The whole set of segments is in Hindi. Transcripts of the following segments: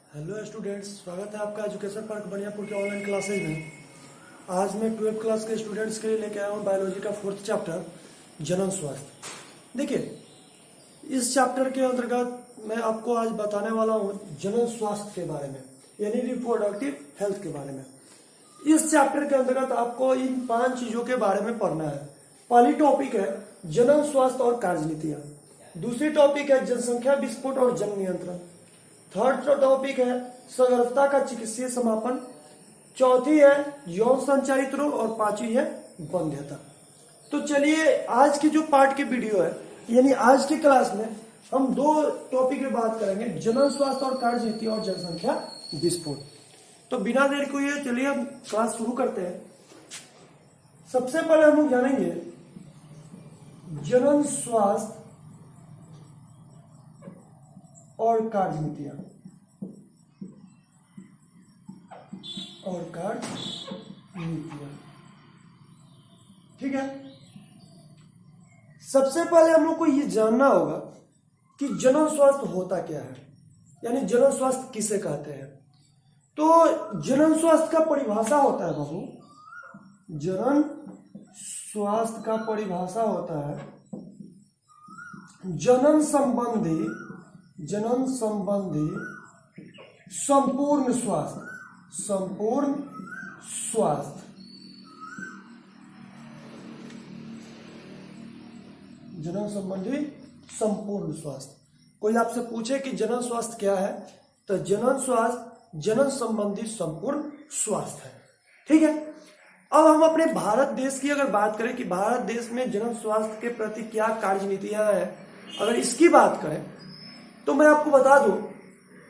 हेलो स्टूडेंट्स, स्वागत है आपका एजुकेशन पार्क बनियापुर के ऑनलाइन क्लासेज में। आज मैं 12th क्लास के स्टूडेंट्स के लिए लेके आया हूँ बायोलॉजी का 4th चैप्टर जनन स्वास्थ्य। देखिए, इस चैप्टर के अंतर्गत मैं आपको आज बताने वाला हूँ जनन स्वास्थ्य के बारे में, यानी रिप्रोडक्टिव हेल्थ के बारे में। इस चैप्टर के अंतर्गत आपको इन 5 चीजों के बारे में पढ़ना है। पहली टॉपिक है जनन स्वास्थ्य और कार्यनीतियां। दूसरी टॉपिक है जनसंख्या विस्फोट और जन्म नियंत्रण। थर्ड टॉपिक है सगर्भता का चिकित्सीय समापन। चौथी है यौन संचारित रोग और पांचवी है वंध्यता। तो चलिए, आज की जो पार्ट की वीडियो है, यानी आज की क्लास में हम 2 टॉपिक में बात करेंगे, जनन स्वास्थ्य और कार्यनीति और जनसंख्या विस्फोट। तो बिना देर को ये चलिए हम क्लास शुरू करते हैं। सबसे पहले हम लोग जानेंगे जनन स्वास्थ्य और कार्यनीतियां ठीक है। सबसे पहले हम लोग को ये जानना होगा कि जनन स्वास्थ्य होता क्या है, यानी जनन स्वास्थ्य किसे कहते हैं। तो जनन स्वास्थ्य का परिभाषा होता है बाबू, जनन स्वास्थ्य का परिभाषा होता है जनन संबंधी संपूर्ण स्वास्थ्य। जनन संबंधी संपूर्ण स्वास्थ्य। कोई आपसे पूछे कि जनन स्वास्थ्य क्या है, तो जनन स्वास्थ्य जनन संबंधी संपूर्ण स्वास्थ्य है। ठीक है। अब हम अपने भारत देश की अगर बात करें कि भारत देश में जनन स्वास्थ्य के प्रति क्या कार्यनीतियां हैं, अगर इसकी बात करें तो मैं आपको बता दूं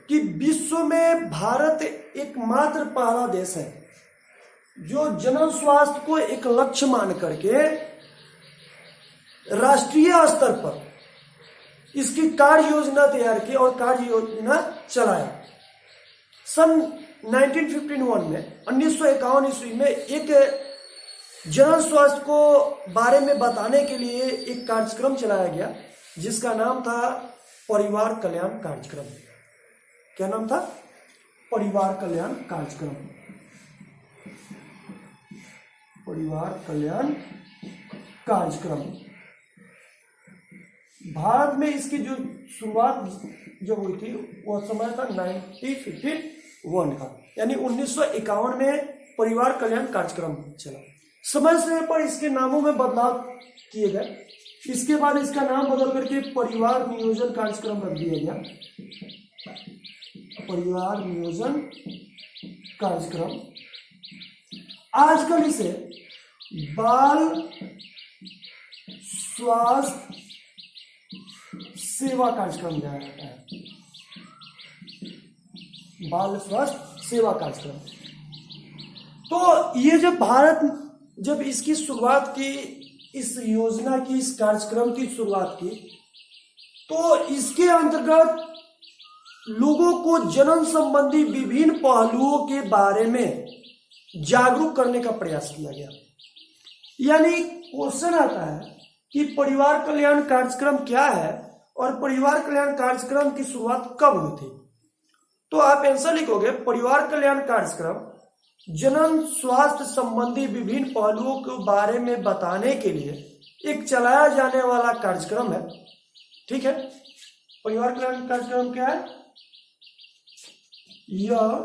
कि विश्व में भारत एकमात्र पहला देश है जो जनन स्वास्थ्य को एक लक्ष्य मान करके राष्ट्रीय स्तर पर इसकी कार्य योजना तैयार की और कार्य योजना चलाया। सन 1951 में 1951 ईस्वी में एक जनन स्वास्थ्य को बारे में बताने के लिए एक कार्यक्रम चलाया गया जिसका नाम था परिवार कल्याण कार्यक्रम। क्या नाम था? परिवार कल्याण कार्यक्रम। परिवार कल्याण कार्यक्रम। भारत में इसकी जो शुरुआत जो हुई थी वह समय था 1951 का, यानी 1951 में परिवार कल्याण कार्यक्रम चला। समय समय पर इसके नामों में बदलाव किए गए। इसके बाद इसका नाम बदल करके परिवार नियोजन कार्यक्रम रख दिया गया। परिवार नियोजन कार्यक्रम। आजकल इसे बाल स्वास्थ्य सेवा कार्यक्रम जाना जाता है। बाल स्वास्थ्य सेवा कार्यक्रम। तो ये जब भारत जब इसकी शुरुआत की, इस योजना की, इस कार्यक्रम की शुरुआत की, तो इसके अंतर्गत लोगों को जनन संबंधी विभिन्न पहलुओं के बारे में जागरूक करने का प्रयास किया गया। यानी क्वेश्चन आता है कि परिवार कल्याण कार्यक्रम क्या है और परिवार कल्याण कार्यक्रम की शुरुआत कब हुई थी। तो आप आंसर लिखोगे, परिवार कल्याण कार्यक्रम जनन स्वास्थ्य संबंधी विभिन्न पहलुओं के बारे में बताने के लिए एक चलाया जाने वाला कार्यक्रम है। ठीक है। परिवार कल्याण कार्यक्रम क्या है? यह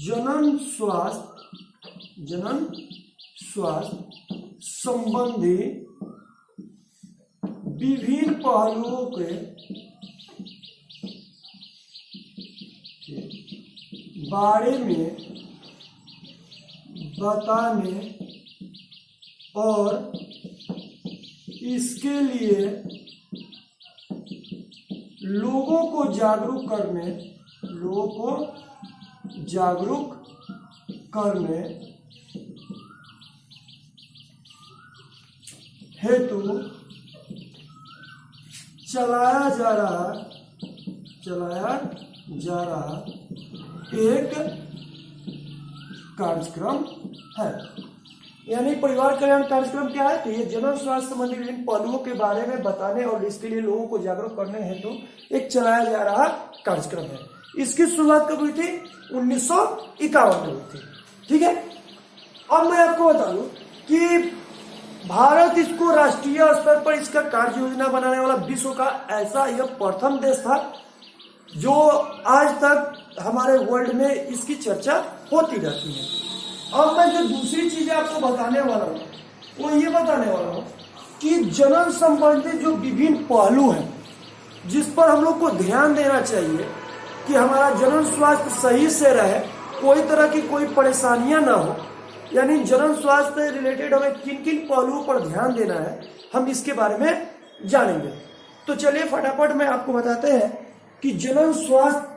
जनन स्वास्थ्य संबंधी विभिन्न पहलुओं के बारे में बताने और इसके लिए लोगों को जागरूक करने हेतु चलाया जा रहा एक कार्यक्रम है। यानी परिवार कल्याण कार्यक्रम क्या है? तो ये जनन स्वास्थ्य संबंधी विभिन्न पहलुओं के बारे में बताने और इसके लिए लोगों को जागरूक करने हेतु एक चलाया जा रहा कार्यक्रम है। इसकी शुरुआत कब हुई थी? 1951 में हुई थी। ठीक है, अब मैं आपको बता दूं कि भारत इसको राष्ट्रीय स्तर पर इसका कार्य योजना बनाने वाला विश्व का ऐसा यह प्रथम देश था जो आज तक हमारे वर्ल्ड में इसकी चर्चा होती रहती है। अब मैं जो दूसरी चीजें आपको बताने वाला हूँ वो ये बताने वाला हूँ कि जनन संबंधी जो विभिन्न पहलू हैं जिस पर हम लोग को ध्यान देना चाहिए कि हमारा जनन स्वास्थ्य सही से रहे, कोई तरह की कोई परेशानियां ना हो, यानी जनन स्वास्थ्य रिलेटेड हमें किन किन पहलुओं पर ध्यान देना है, हम इसके बारे में जानेंगे। तो चलिए फटाफट में आपको बताते हैं कि जनन स्वास्थ्य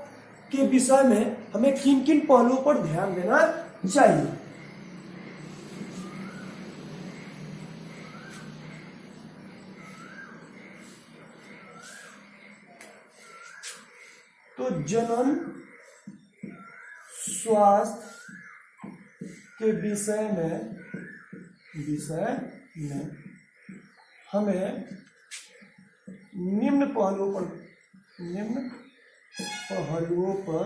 के विषय में हमें किन किन पहलुओं पर ध्यान देना चाहिए। तो जनन स्वास्थ्य के विषय में हमें निम्न पहलुओं पर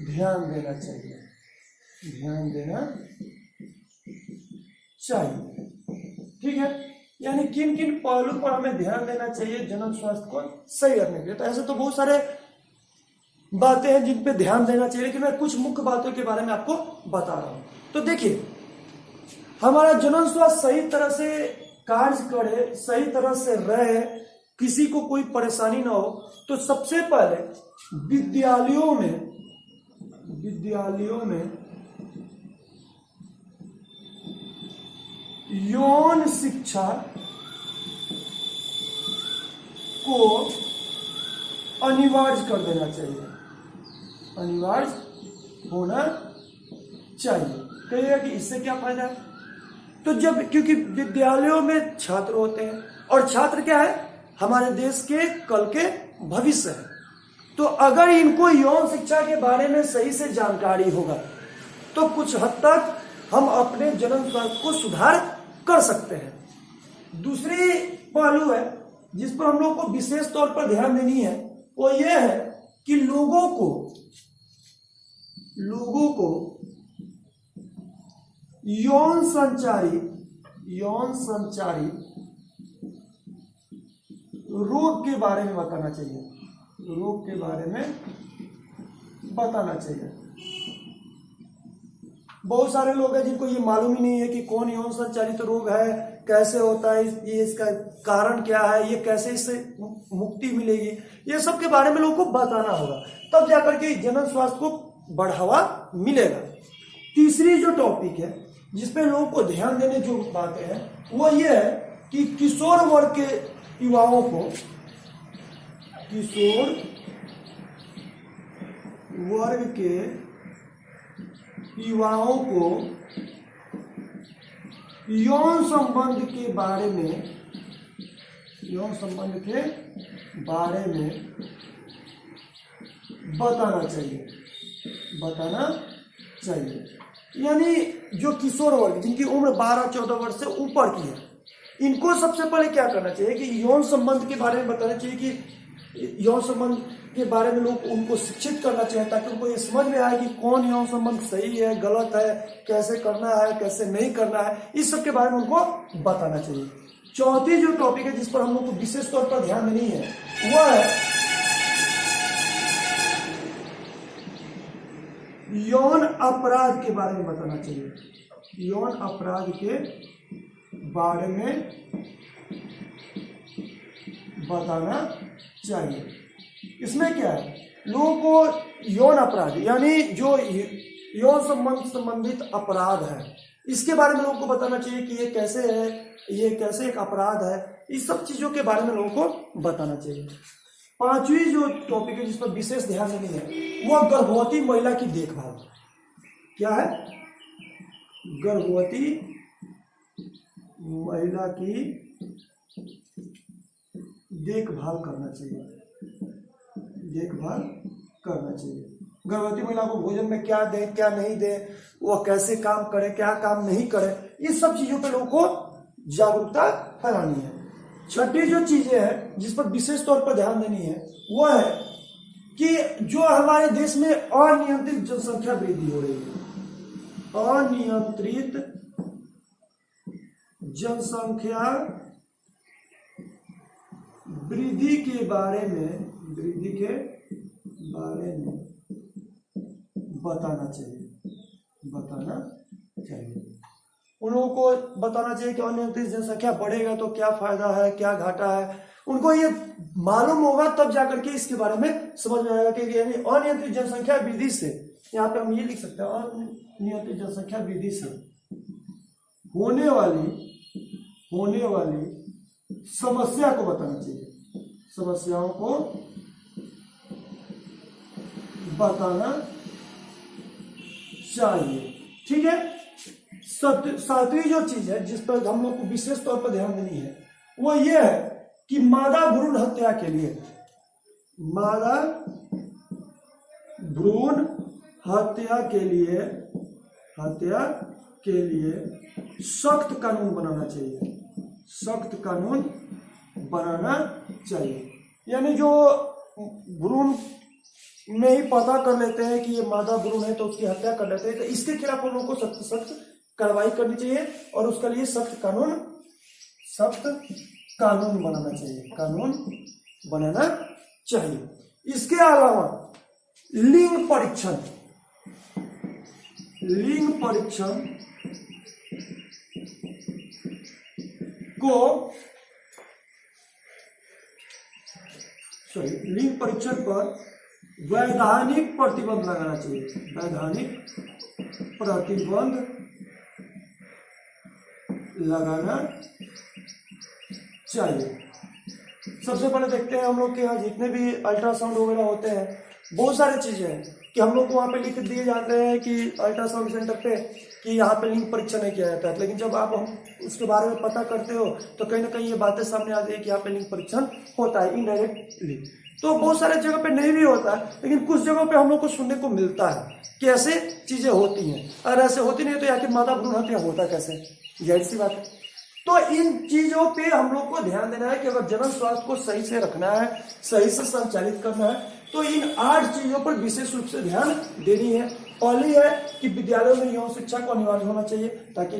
ध्यान देना चाहिए। ठीक है, यानी किन किन पहलुओं पर हमें ध्यान देना चाहिए जनन स्वास्थ्य को सही रखने के लिए। तो ऐसे तो बहुत सारे बातें हैं जिन पे ध्यान देना चाहिए, लेकिन मैं कुछ मुख्य बातों के बारे में आपको बता रहा हूं। तो देखिए, हमारा जनन स्वास्थ्य सही तरह से कार्य करे, सही तरह से रहे, किसी को कोई परेशानी ना हो, तो सबसे पहले विद्यालयों में यौन शिक्षा को अनिवार्य कर देना चाहिए, अनिवार्य होना चाहिए। कहिएगा कि इससे क्या फायदा है? तो क्योंकि विद्यालयों में छात्र होते हैं और छात्र क्या है? हमारे देश के कल के भविष्य है। तो अगर इनको यौन शिक्षा के बारे में सही से जानकारी होगा तो कुछ हद तक हम अपने जनन स्वास्थ्य को सुधार कर सकते हैं। दूसरी पहलू है जिस पर हम लोग को विशेष तौर पर ध्यान देनी है, वो ये है कि लोगों को यौन संचारी रोग के बारे में बताना चाहिए। बहुत सारे लोग हैं जिनको ये मालूम ही नहीं है कि कौन यौन संचालित रोग है, कैसे होता है, ये इसका कारण क्या है, ये कैसे इससे मुक्ति मिलेगी, ये सब के बारे में लोगों को बताना होगा, तब जाकर के जनन स्वास्थ्य को बढ़ावा मिलेगा। तीसरी जो टॉपिक है जिसपे लोगों को ध्यान देने जो बातें हैं वो ये है कि किशोर वर्ग के युवाओं को यौन संबंध के बारे में बताना चाहिए। यानी जो किशोर वर्ग जिनकी उम्र 12-14 वर्ष से ऊपर की है, इनको सबसे पहले क्या करना चाहिए कि यौन संबंध के बारे में बताना चाहिए, कि यौन संबंध के बारे में लोग उनको शिक्षित करना चाहिए ताकि उनको ये समझ में आए कि कौन यौन संबंध सही है, गलत है, कैसे करना है, कैसे नहीं करना है, इस सब के बारे में उनको बताना चाहिए। चौथी जो टॉपिक है जिस पर हम लोग को विशेष तौर पर ध्यान देनी है वह है यौन अपराध के बारे में बताना चाहिए। यौन अपराध के बारे में बताना चाहिए। इसमें क्या है, लोगों को यौन अपराध यानी जो यौन संबंधित अपराध है इसके बारे में लोगों को बताना चाहिए कि ये कैसे है, ये कैसे एक अपराध है, इस सब चीजों के बारे में लोगों को बताना चाहिए। पांचवी जो टॉपिक है जिस पर विशेष ध्यान देनी है वह गर्भवती महिला की देखभाल। क्या है? गर्भवती महिला की देखभाल करना चाहिए। गर्भवती महिला को भोजन में क्या दें, क्या नहीं दें, वह कैसे काम करे, क्या काम नहीं करे, इस सब चीजों पे लोगों को जागरूकता फैलानी है। छठी जो चीजें हैं जिस पर विशेष तौर पर ध्यान देनी है वो है कि जो हमारे देश में अनियंत्रित जनसंख्या वृद्धि हो रही है, अनियंत्रित जनसंख्या वृद्धि के बारे में बताना चाहिए। उन लोगों को बताना चाहिए कि अनियंत्रित जनसंख्या बढ़ेगा तो क्या फायदा है, क्या घाटा है, उनको ये मालूम होगा तब जाकर के इसके बारे में समझ में आएगा कि यानी अनियंत्रित जनसंख्या वृद्धि से, यहाँ पे हम ये लिख सकते हैं, अनियंत्रित जनसंख्या वृद्धि से होने वाली समस्या को बताना चाहिए, समस्याओं को बताना चाहिए। ठीक है। सातवीं जो चीज है जिस पर हम लोग को विशेष तौर पर ध्यान देनी है वो ये है कि मादा भ्रूण हत्या के लिए सख्त कानून बनाना चाहिए। यानी जो भ्रूण में ही पता कर लेते हैं कि ये मादा भ्रूण है तो उसकी हत्या कर लेते हैं, तो इसके खिलाफ हम लोग को सख्त कार्रवाई करनी चाहिए और उसके लिए सख्त कानून बनाना चाहिए। इसके अलावा लिंग परीक्षण पर वैधानिक प्रतिबंध लगाना चाहिए, सबसे पहले देखते हैं हम लोग के यहाँ जितने भी अल्ट्रासाउंड वगैरह होते हैं, बहुत सारी चीजें हैं कि हम लोग को वहाँ पे लिख दिए जाते हैं कि अल्ट्रासाउंड सेंटर पे कि यहाँ पे लिंग परीक्षण नहीं किया जाता है, लेकिन जब आप हम उसके बारे में पता करते हो तो कहीं ना कहीं ये बातें सामने आती है कि यहाँ पे लिंग परीक्षण होता है इनडायरेक्टली। तो बहुत सारे जगह पे नहीं भी होता है, लेकिन कुछ जगहों पे हम लोग को सुनने को मिलता है कि ऐसे चीजें होती हैं। अगर ऐसे होती नहीं तो आखिर मादा भ्रूण हत्या होता कैसे, जाहिर सी बात है। तो इन चीजों पे हम लोग को ध्यान देना है कि अगर जनन स्वास्थ्य को सही से रखना है, सही से संचालित करना है, तो इन 8 चीजों पर विशेष रूप से ध्यान देनी है। पहली है कि विद्यालयों में यौन शिक्षा को अनिवार्य होना चाहिए ताकि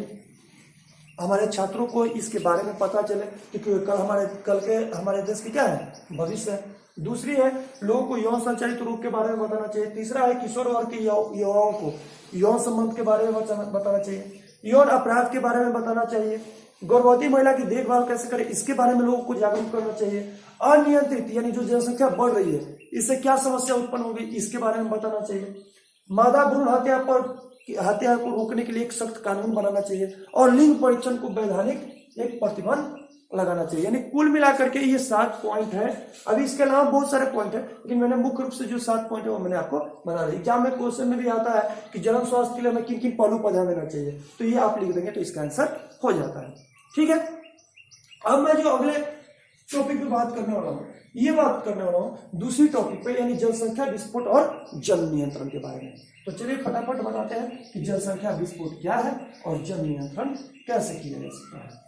हमारे छात्रों को इसके बारे में पता चले कि कल के हमारे देश की क्या है भविष्य है। दूसरी है लोगों को यौन संचालित रोग के बारे में बताना चाहिए। तीसरा है किशोर वर्ग के युवाओं को यौन संबंध के बारे में बताना चाहिए, यौन अपराध के बारे में बताना चाहिए, गर्भवती महिला की देखभाल कैसे करें इसके बारे में लोगों को जागरूक करना चाहिए, अनियंत्रित यानी जो जनसंख्या बढ़ रही है इससे क्या समस्या उत्पन्न होगी इसके बारे में बताना चाहिए, मादा भ्रूण हत्या को रोकने के लिए एक सख्त कानून बनाना चाहिए और लिंग परीक्षण को वैधानिक एक प्रतिबंध लगाना चाहिए। यानी कुल मिलाकर के ये 7 पॉइंट है। अभी इसके अलावा बहुत सारे पॉइंट है, लेकिन मैंने मुख्य रूप से जो 7 पॉइंट है वो मैंने आपको बता दी। एग्जाम में क्वेश्चन में भी आता है कि जनन स्वास्थ्य के लिए हमें किन किन पहलू पर ध्यान देना चाहिए, तो ये आप लिख देंगे तो इसका आंसर हो जाता है। ठीक है। अब मैं जो अगले टॉपिक पे बात करने वाला हूँ, ये बात करने वाला हूँ दूसरी टॉपिक पे, यानी जनसंख्या विस्फोट और जन्म नियंत्रण के बारे में। तो चलिए फटाफट बताते हैं कि जनसंख्या विस्फोट क्या है और जन्म नियंत्रण कैसे किया जा सकता है।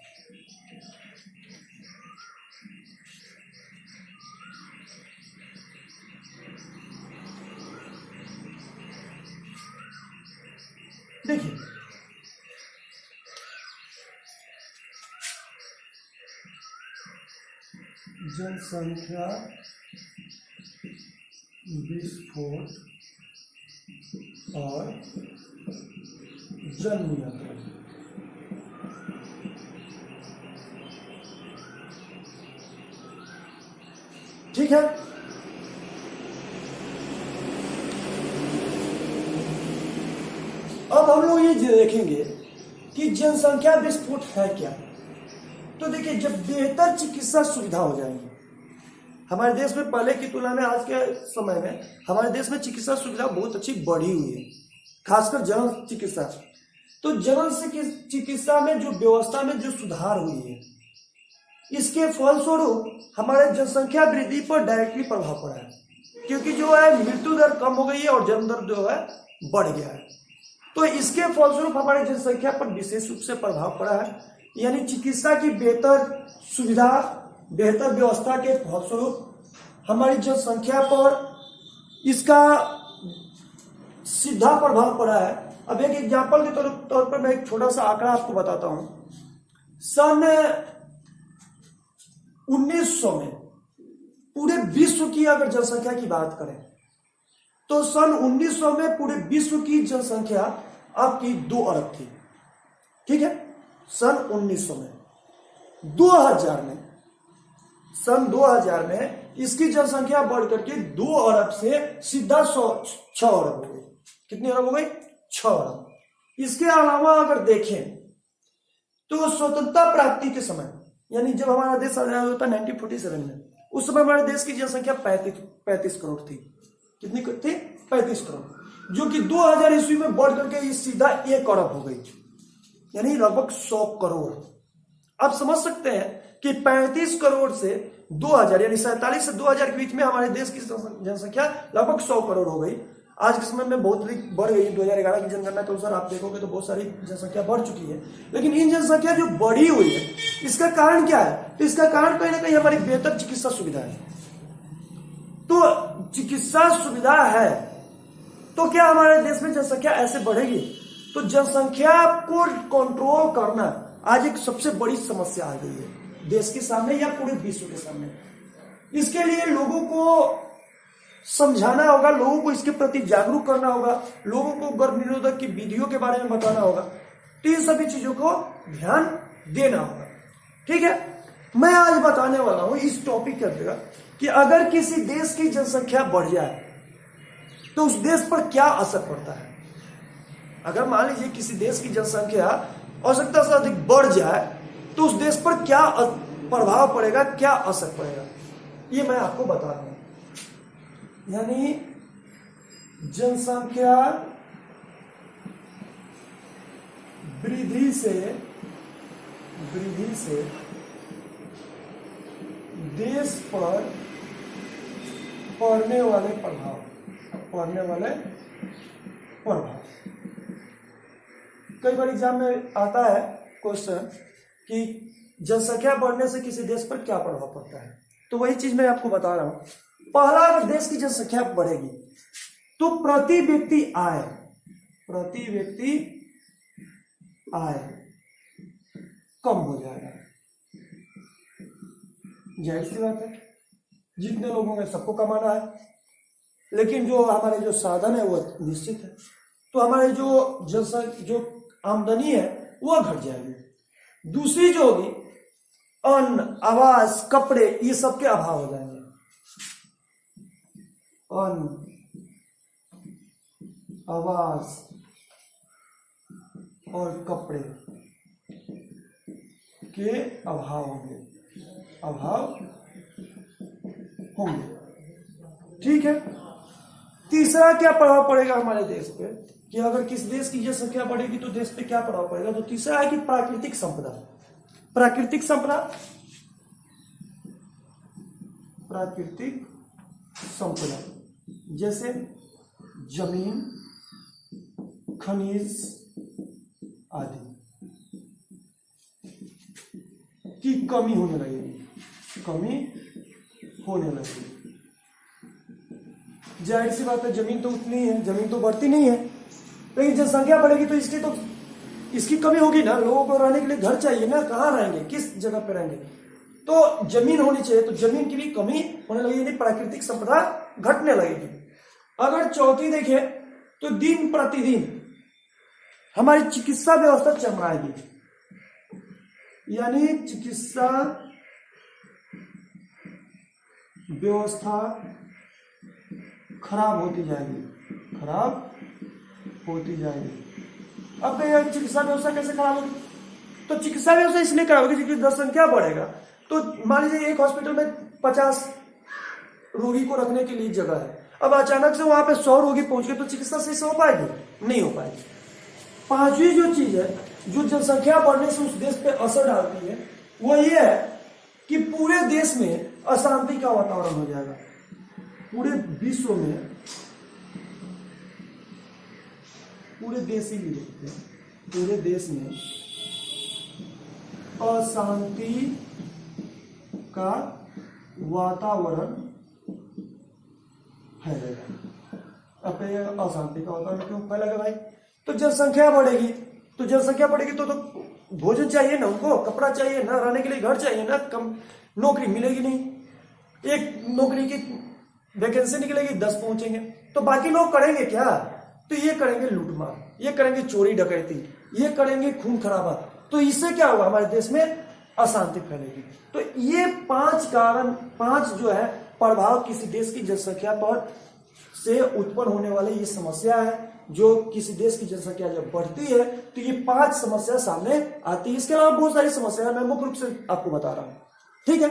देखिए, जनसंख्या विस्फोट और जन्म नियंत्रण। ठीक है। अब हम लोग ये देखेंगे कि जनसंख्या विस्फोट है क्या। तो देखिए, जब बेहतर चिकित्सा सुविधा हो जाएगी हमारे देश में, पहले की तुलना में आज के समय में हमारे देश में चिकित्सा सुविधा बहुत अच्छी बढ़ी हुई है, खासकर जनन चिकित्सा। तो जनन चिकित्सा में जो व्यवस्था में जो सुधार हुई है, इसके फलस्वरूप हमारे जनसंख्या वृद्धि पर डायरेक्टली प्रभाव पड़ा है, क्योंकि जो है मृत्यु दर कम हो गई है और जन्म दर जो है बढ़ गया है। तो इसके फलस्वरूप हमारी जनसंख्या पर विशेष रूप से प्रभाव पड़ा है। यानी चिकित्सा की बेहतर सुविधा, बेहतर व्यवस्था के फलस्वरूप हमारी जनसंख्या पर इसका सीधा प्रभाव पड़ा है। अब एक एग्जाम्पल के तौर पर मैं एक छोटा सा आंकड़ा आपको बताता हूं। सन 1900 में पूरे विश्व की अगर जनसंख्या की बात करें तो सन 1900 में पूरे विश्व की जनसंख्या आपकी 2 अरब थी। ठीक है, सन 1900 में। 2000 में, सन 2000 में इसकी जनसंख्या बढ़ करके 2 अरब से सीधा 6 अरब हो गई। कितनी अरब हो गई? 6 अरब। इसके अलावा अगर देखें तो स्वतंत्रता प्राप्ति के समय, यानी जब हमारा देश आजाद होता 1947 में, उस समय हमारे देश की जनसंख्या 35 करोड़ थी। कितनी थी? 35 करोड़, जो कि 2000 ईस्वी में बढ़ करके ये सीधा 1 अरब हो गई, यानी लगभग 100 करोड़। आप समझ सकते हैं कि 35 करोड़ से 2000, यानी 47 से 2000 के बीच में हमारे देश की जनसंख्या लगभग 100 करोड़ हो गई। आज के समय में बहुत बढ़ गई। 2011 की जनगणना के अनुसार आप देखोगे तो बहुत सारी जनसंख्या बढ़ चुकी है। लेकिन इन जनसंख्या जो बढ़ी हुई है, इसका कारण क्या है? तो इसका कारण कहीं ना कहीं हमारी बेहतर चिकित्सा सुविधा है। तो चिकित्सा सुविधा है तो क्या हमारे देश में जनसंख्या ऐसे बढ़ेगी? तो जनसंख्या को कंट्रोल करना आज एक सबसे बड़ी समस्या आ गई है देश के सामने या पूरे विश्व के सामने। इसके लिए लोगों को समझाना होगा, लोगों को इसके प्रति जागरूक करना होगा, लोगों को गर्भ निरोधक की विधियों के बारे में बताना होगा। तो इन सभी चीजों को ध्यान देना होगा। ठीक है, मैं आज बताने वाला हूं इस टॉपिक के अंतर्गत कि अगर किसी देश की जनसंख्या बढ़ जाए तो उस देश पर क्या असर पड़ता है। अगर मान लीजिए किसी देश की जनसंख्या आवश्यकता से अधिक बढ़ जाए तो उस देश पर क्या प्रभाव पड़ेगा, क्या असर पड़ेगा, ये मैं आपको बता रहा हूं। यानी जनसंख्या वृद्धि से देश पर पड़ने वाले प्रभाव। कई बार एग्जाम में आता है क्वेश्चन कि जनसंख्या बढ़ने से किसी देश पर क्या प्रभाव पड़ता है, तो वही चीज मैं आपको बता रहा हूं। पहला, अगर देश की जनसंख्या बढ़ेगी तो प्रति व्यक्ति आय कम हो जाएगा। जाहिर सी बात है, जितने लोगों में सबको कमाना है, लेकिन जो हमारे जो साधन है वो निश्चित है। तो हमारे जो आमदनी है वो घट जाएगी। दूसरी जो होगी, अन्न, आवास, कपड़े, ये सबके अभाव हो जाएंगे। अन्न, आवास और कपड़े के अभाव होंगे। ठीक है। तीसरा क्या प्रभाव पड़ेगा हमारे देश पे कि अगर किस देश की जनसंख्या बढ़ेगी तो देश पे क्या प्रभाव पड़ेगा। तो तीसरा है कि प्राकृतिक संपदा जैसे जमीन, खनिज आदि की कमी होने लगेगी। जाहिर सी बात है, जमीन तो उतनी है, जमीन तो बढ़ती नहीं है, लेकिन जनसंख्या बढ़ेगी तो इसकी कमी होगी ना। लोगों को रहने के लिए घर चाहिए ना, कहाँ रहेंगे, किस जगह पे रहेंगे, तो जमीन होनी चाहिए। तो जमीन की भी कमी होने लगेगी, यानी प्राकृतिक संपदा घटने लगेगी। अगर चौथी देखें तो दिन प्रतिदिन हमारी चिकित्सा व्यवस्था चरमराएगी, यानी चिकित्सा व्यवस्था खराब होती जाएगी। अब चिकित्सा व्यवस्था कैसे खराब होगी? तो चिकित्सा व्यवस्था इसलिए खराब होगी क्योंकि जनसंख्या बढ़ेगा। तो मान लीजिए एक हॉस्पिटल में 50 रोगी को रखने के लिए जगह है, अब अचानक से वहां पे 100 रोगी पहुंच गए तो चिकित्सा सही से हो पाएगी? नहीं हो पाएगी। पांचवी जो चीज है जो जनसंख्या बढ़ने से उस देश पे असर डालती है वो ये है कि पूरे देश में अशांति का वातावरण हो जाएगा। पूरे विश्व में पूरे देश ही लिखते हैं, पूरे देश में अशांति का वातावरण फैलेगा। अब ये अशांति का वातावरण क्यों फैलेगा भाई? तो जनसंख्या बढ़ेगी, तो जनसंख्या बढ़ेगी तो भोजन चाहिए ना, उनको कपड़ा चाहिए ना, रहने के लिए घर चाहिए ना, कम नौकरी मिलेगी नहीं। एक नौकरी की वैकेंसी निकलेगी 10 पहुंचेंगे, तो बाकी लोग करेंगे क्या? तो ये करेंगे लूटमार, ये करेंगे चोरी डकैती, ये करेंगे खून खराबा। तो इससे क्या होगा? हमारे देश में अशांति फैलेगी। तो ये 5 कारण, 5 जो है प्रभाव किसी देश की जनसंख्या पर से उत्पन्न होने वाले ये समस्या है। जो किसी देश की जनसंख्या जब बढ़ती है तो ये 5 समस्या सामने आती है। इसके अलावा बहुत सारी समस्या मैं मुख्य रूप से आपको बता रहा हूं, ठीक है।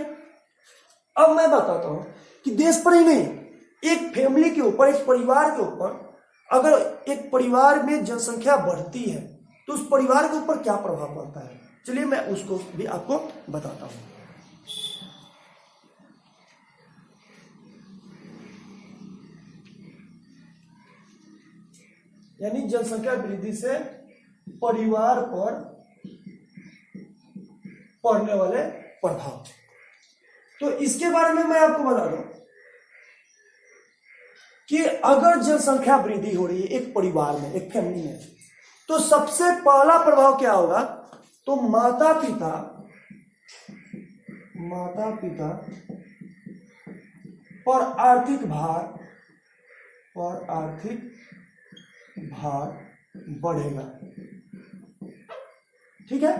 अब मैं बताता हूं कि देश पर ही नहीं, एक फैमिली के ऊपर, एक परिवार के ऊपर, अगर एक परिवार में जनसंख्या बढ़ती है तो उस परिवार के ऊपर क्या प्रभाव पड़ता है। चलिए मैं उसको भी आपको बताता हूं। यानी जनसंख्या वृद्धि से परिवार पर पड़ने वाले प्रभाव। तो इसके बारे में मैं आपको बता दूं कि अगर जनसंख्या वृद्धि हो रही है एक परिवार में, एक फैमिली में, तो सबसे पहला प्रभाव क्या होगा? तो माता पिता पर आर्थिक भार बढ़ेगा, ठीक है।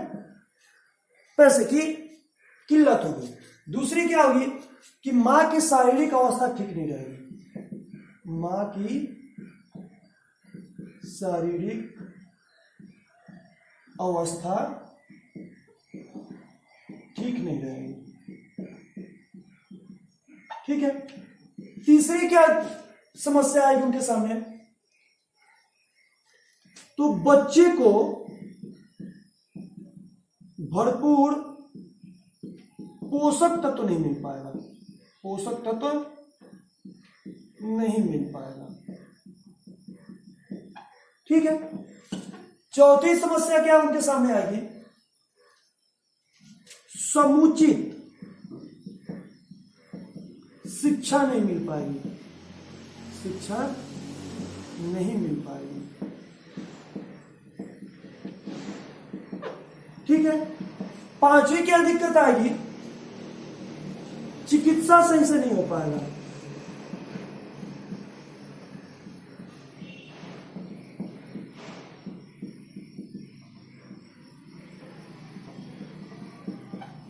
पैसे की किल्लत होगी। दूसरी क्या होगी कि मां की शारीरिक अवस्था ठीक नहीं रहेगी, मां की शारीरिक अवस्था ठीक नहीं रहेगी, ठीक है। तीसरी क्या समस्या आएगी उनके सामने? तो बच्चे को भरपूर पोषक तत्व नहीं मिल पाएगा, पोषक तत्व नहीं मिल पाएगा, ठीक है। चौथी समस्या क्या उनके सामने आएगी? समुचित शिक्षा नहीं मिल पाएगी, शिक्षा नहीं मिल पाएगी, ठीक है। पांचवी क्या दिक्कत आएगी? चिकित्सा सही से नहीं हो पाएगा,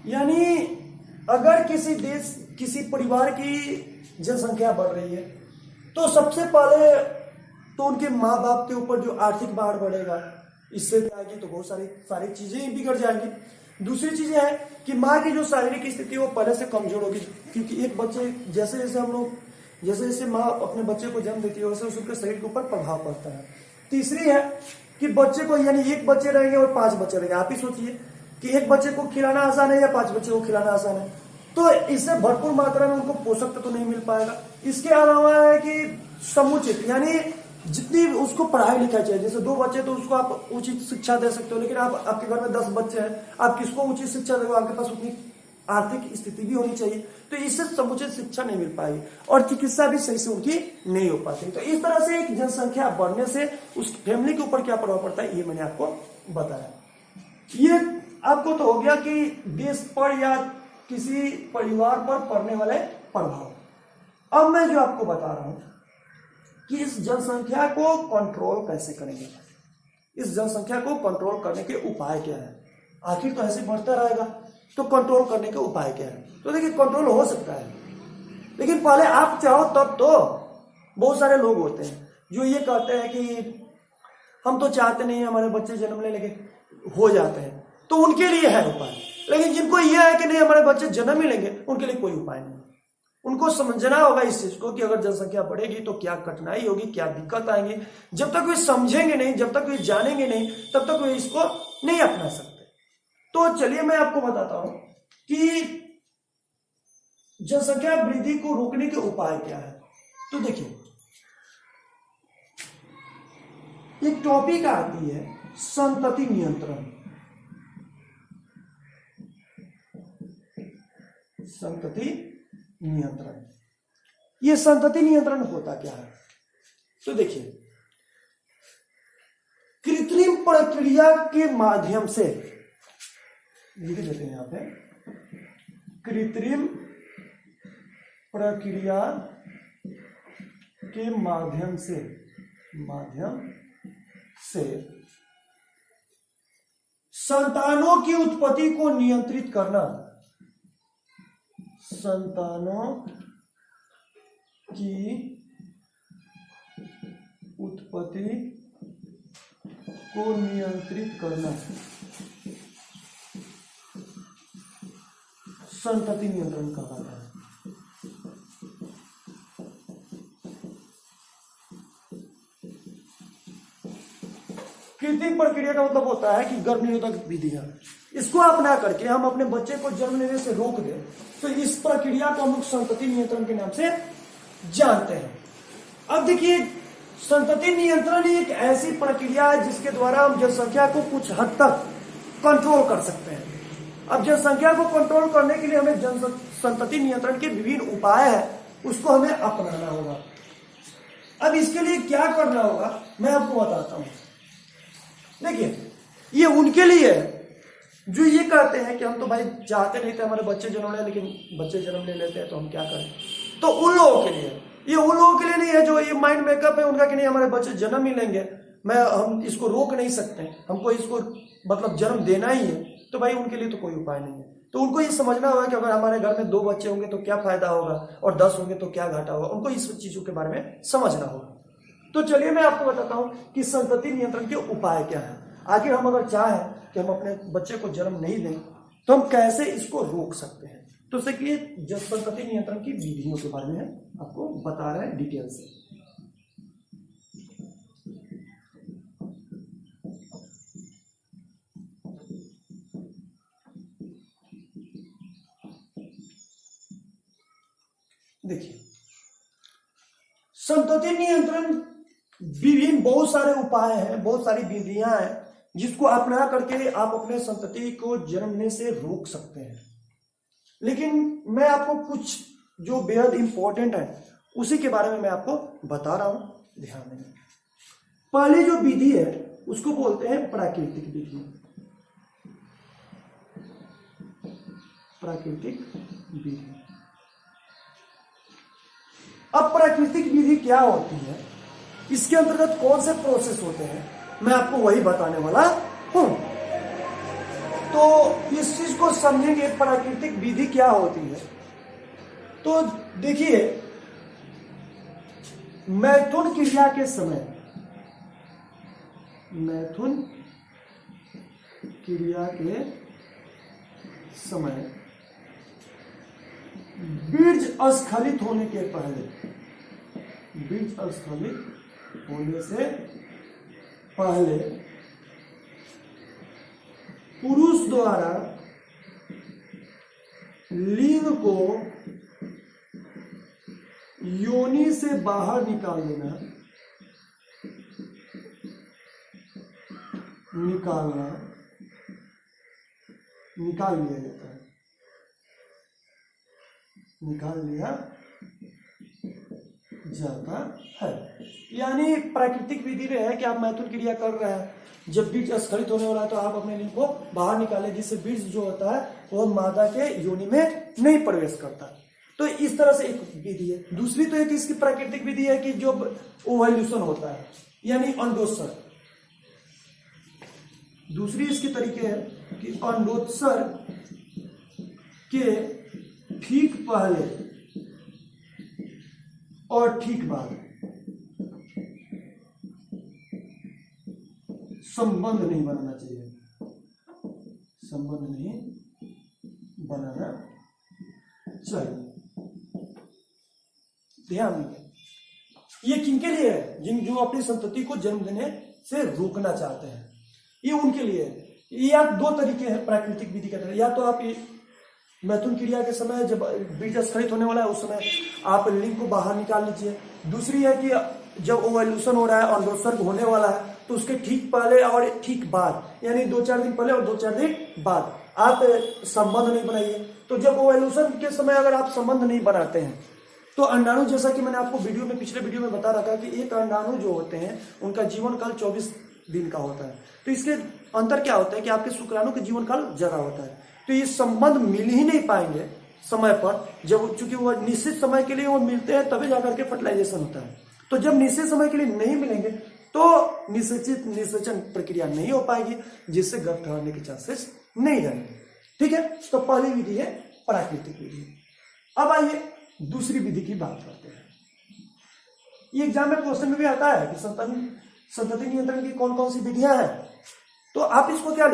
यानी अगर किसी परिवार की जनसंख्या बढ़ रही है तो सबसे पहले तो उनके माँ बाप के ऊपर जो आर्थिक भार बढ़ेगा, इससे क्या आएगी? तो बहुत सारी चीजें ही बिगड़ जाएंगी। दूसरी चीज है कि माँ की जो शारीरिक स्थिति वो पहले से कमजोर होगी, क्योंकि एक बच्चे जैसे माँ अपने बच्चे को जन्म देती है वैसे उसके शरीर के ऊपर प्रभाव पड़ता है। तीसरी है कि बच्चे को, यानी एक बच्चे रहेंगे और 5 बच्चे रहेंगे। आप ही सोचिए कि एक बच्चे को खिलाना आसान है या 5 बच्चे को खिलाना आसान है, तो इससे भरपूर मात्रा में उनको पोषक तत्व नहीं मिल पाएगा। इसके अलावा है कि समुचित, यानी जितनी उसको पढ़ाई लिखाई चाहिए, जैसे 2 बच्चे तो उसको आप उचित शिक्षा दे सकते हो, लेकिन आपके घर में 10 बच्चे हैं, आप किसको उचित शिक्षा दोगे? आपके पास उतनी आर्थिक स्थिति भी होनी चाहिए, तो इससे समुचित शिक्षा नहीं मिल पाएगी और चिकित्सा भी सही से उनकी नहीं हो पाती। तो इस तरह से एक जनसंख्या बढ़ने से उस फैमिली के ऊपर क्या प्रभाव पड़ता है, ये मैंने आपको बताया। ये आपको तो हो गया कि देश पर या किसी परिवार पर पड़ने वाले प्रभाव। अब मैं जो आपको बता रहा हूं कि इस जनसंख्या को कंट्रोल कैसे करेंगे, इस जनसंख्या को कंट्रोल करने के उपाय क्या है। आखिर तो ऐसे बढ़ता रहेगा, तो कंट्रोल करने के उपाय क्या है? तो देखिए, कंट्रोल हो सकता है, लेकिन पहले आप चाहो तब। तो बहुत सारे लोग होते हैं जो ये कहते हैं कि हम तो चाहते नहीं हमारे बच्चे जन्म ले, लेकिन हो जाते हैं, तो उनके लिए है उपाय। लेकिन जिनको यह है कि नहीं हमारे बच्चे जन्म ही लेंगे, उनके लिए कोई उपाय नहीं। उनको समझना होगा इस चीज को कि अगर जनसंख्या बढ़ेगी तो क्या कठिनाई होगी, क्या दिक्कत आएंगी। जब तक वे समझेंगे नहीं, जब तक वे जानेंगे नहीं, तब तक वे इसको नहीं अपना सकते। तो चलिए मैं आपको बताता हूं कि जनसंख्या वृद्धि को रोकने के उपाय क्या है। तो देखिए, एक टॉपिक आती है संतति नियंत्रण। संतति नियंत्रण, ये संतति नियंत्रण होता क्या है? तो देखिए, कृत्रिम प्रक्रिया के माध्यम से, लिख देते हैं यहां पे, कृत्रिम प्रक्रिया के माध्यम से संतानों की उत्पत्ति को नियंत्रित करना, संतानों की उत्पत्ति को नियंत्रित करना संतति नियंत्रण कहलाता है। कृत्रिम प्रक्रिया का मतलब होता है कि गर्भ निरोधक विधियां, इसको अपना करके हम अपने बच्चे को जन्म लेने से रोक दें, तो इस प्रक्रिया को हम लोग संतति नियंत्रण के नाम से जानते हैं। अब देखिए, संतति नियंत्रण एक ऐसी प्रक्रिया है जिसके द्वारा हम जनसंख्या को कुछ हद तक कंट्रोल कर सकते हैं। अब जनसंख्या को कंट्रोल करने के लिए हमें संतति नियंत्रण के विभिन्न उपाय हैं, उसको हमें अपनाना होगा। अब इसके लिए क्या करना होगा मैं आपको बताता हूं। देखिए, ये उनके लिए जो ये कहते हैं कि हम तो भाई चाहते नहीं थे हमारे बच्चे जन्म ले, लेकिन बच्चे जन्म ले लेते हैं तो हम क्या करें। तो उन लोगों के लिए, ये उन लोगों के लिए नहीं है जो ये माइंड मेकअप है उनका कि नहीं हमारे बच्चे जन्म ही लेंगे, हम इसको रोक नहीं सकते, हमको इसको मतलब जन्म देना ही है, तो भाई उनके लिए तो कोई उपाय नहीं है। तो उनको ये समझना होगा कि अगर हमारे घर में 2 बच्चे होंगे तो क्या फायदा होगा और 10 होंगे तो क्या घाटा होगा, उनको इस चीजों के बारे में समझना होगा। तो चलिए मैं आपको बताता हूं कि संतति नियंत्रण के उपाय क्या है। आखिर हम अगर चाहें कि हम अपने बच्चे को जन्म नहीं दें तो हम कैसे इसको रोक सकते हैं। तो देखिए, संतति नियंत्रण की विधियों के बारे में आपको बता रहे हैं डिटेल से। देखिए, संतति नियंत्रण विभिन्न बहुत सारे उपाय हैं, बहुत सारी विधियां हैं जिसको अपना करके आप अपने संतति को जन्मने से रोक सकते हैं। लेकिन मैं आपको कुछ जो बेहद इंपॉर्टेंट है उसी के बारे में मैं आपको बता रहा हूं, ध्यान दें। पहली जो विधि है उसको बोलते हैं प्राकृतिक विधि। प्राकृतिक विधि। अब प्राकृतिक विधि क्या होती है, इसके अंतर्गत कौन से प्रोसेस होते हैं, मैं आपको वही बताने वाला हूं। तो इस चीज को समझेंगे, प्राकृतिक विधि क्या होती है। तो देखिए, मैथुन क्रिया के समय, मैथुन क्रिया के समय बीज स्खलित होने के पहले, बीज स्खलित होने से पहले पुरुष द्वारा लिंग को योनि से बाहर निकाल देना, निकाल लिया जाता है, निकाल लिया जाता है। यानी प्राकृतिक विधि में है कि आप मैथुन क्रिया कर रहे हैं, जब बीज स्खलित होने वाला है तो आप अपने लिंग को बाहर निकालें, जिससे बीज जो होता है वो मादा के योनि में नहीं प्रवेश करता। तो इस तरह से एक विधि है। दूसरी तो एक इसकी प्राकृतिक विधि है कि जो ओवल्यूशन होता है, यानी अंडोत्सर्ग। दूसरी इसके तरीके है कि अंडोत्सर्ग के ठीक पहले और ठीक बाद संबंध नहीं बनाना चाहिए, संबंध नहीं बनाना चाहिए। ध्यान दीजिए, ये किनके लिए है, जिन जो अपनी संतति को जन्म देने से रोकना चाहते हैं, ये उनके लिए है। ये आप 2 तरीके हैं प्राकृतिक विधि के तरह। या तो आप मैथुन क्रिया के समय जब बीज स्खलित होने वाला है उस समय आप लिंग को बाहर निकाल लीजिए। दूसरी है कि जब ओवल्यूशन हो रहा है और अंडोत्सर्ग होने वाला है तो उसके ठीक पहले और ठीक बाद, यानी 2-4 दिन पहले और 2-4 दिन बाद आप संबंध नहीं बनाइए। तो जब ओवल्यूशन के समय अगर आप संबंध नहीं बनाते हैं तो अंडाणु, जैसा कि मैंने आपको पिछले वीडियो में बता रखा कि एक अंडाणु जो होते हैं उनका जीवन काल 24 दिन का होता है। तो इसके अंतर क्या होता है कि आपके शुक्राणु का जीवन काल ज्यादा होता है। तो ये संबंध मिल ही नहीं पाएंगे समय पर, जब चूंकि वो निश्चित समय के लिए वो मिलते हैं तभी जाकर के फर्टिलाइजेशन होता है। तो जब निश्चित समय के लिए नहीं मिलेंगे तो निषेचन प्रक्रिया नहीं हो पाएगी, जिससे गर्भ ठहरने के चांसेस नहीं रहेंगे। ठीक है, तो पहली विधि है प्राकृतिक विधि। अब आइए दूसरी विधि की बात करते हैं। ये एग्जाम में क्वेश्चन में भी आता है कि संतति नियंत्रण की कौन कौन सी विधियां हैं, तो आप इसको क्या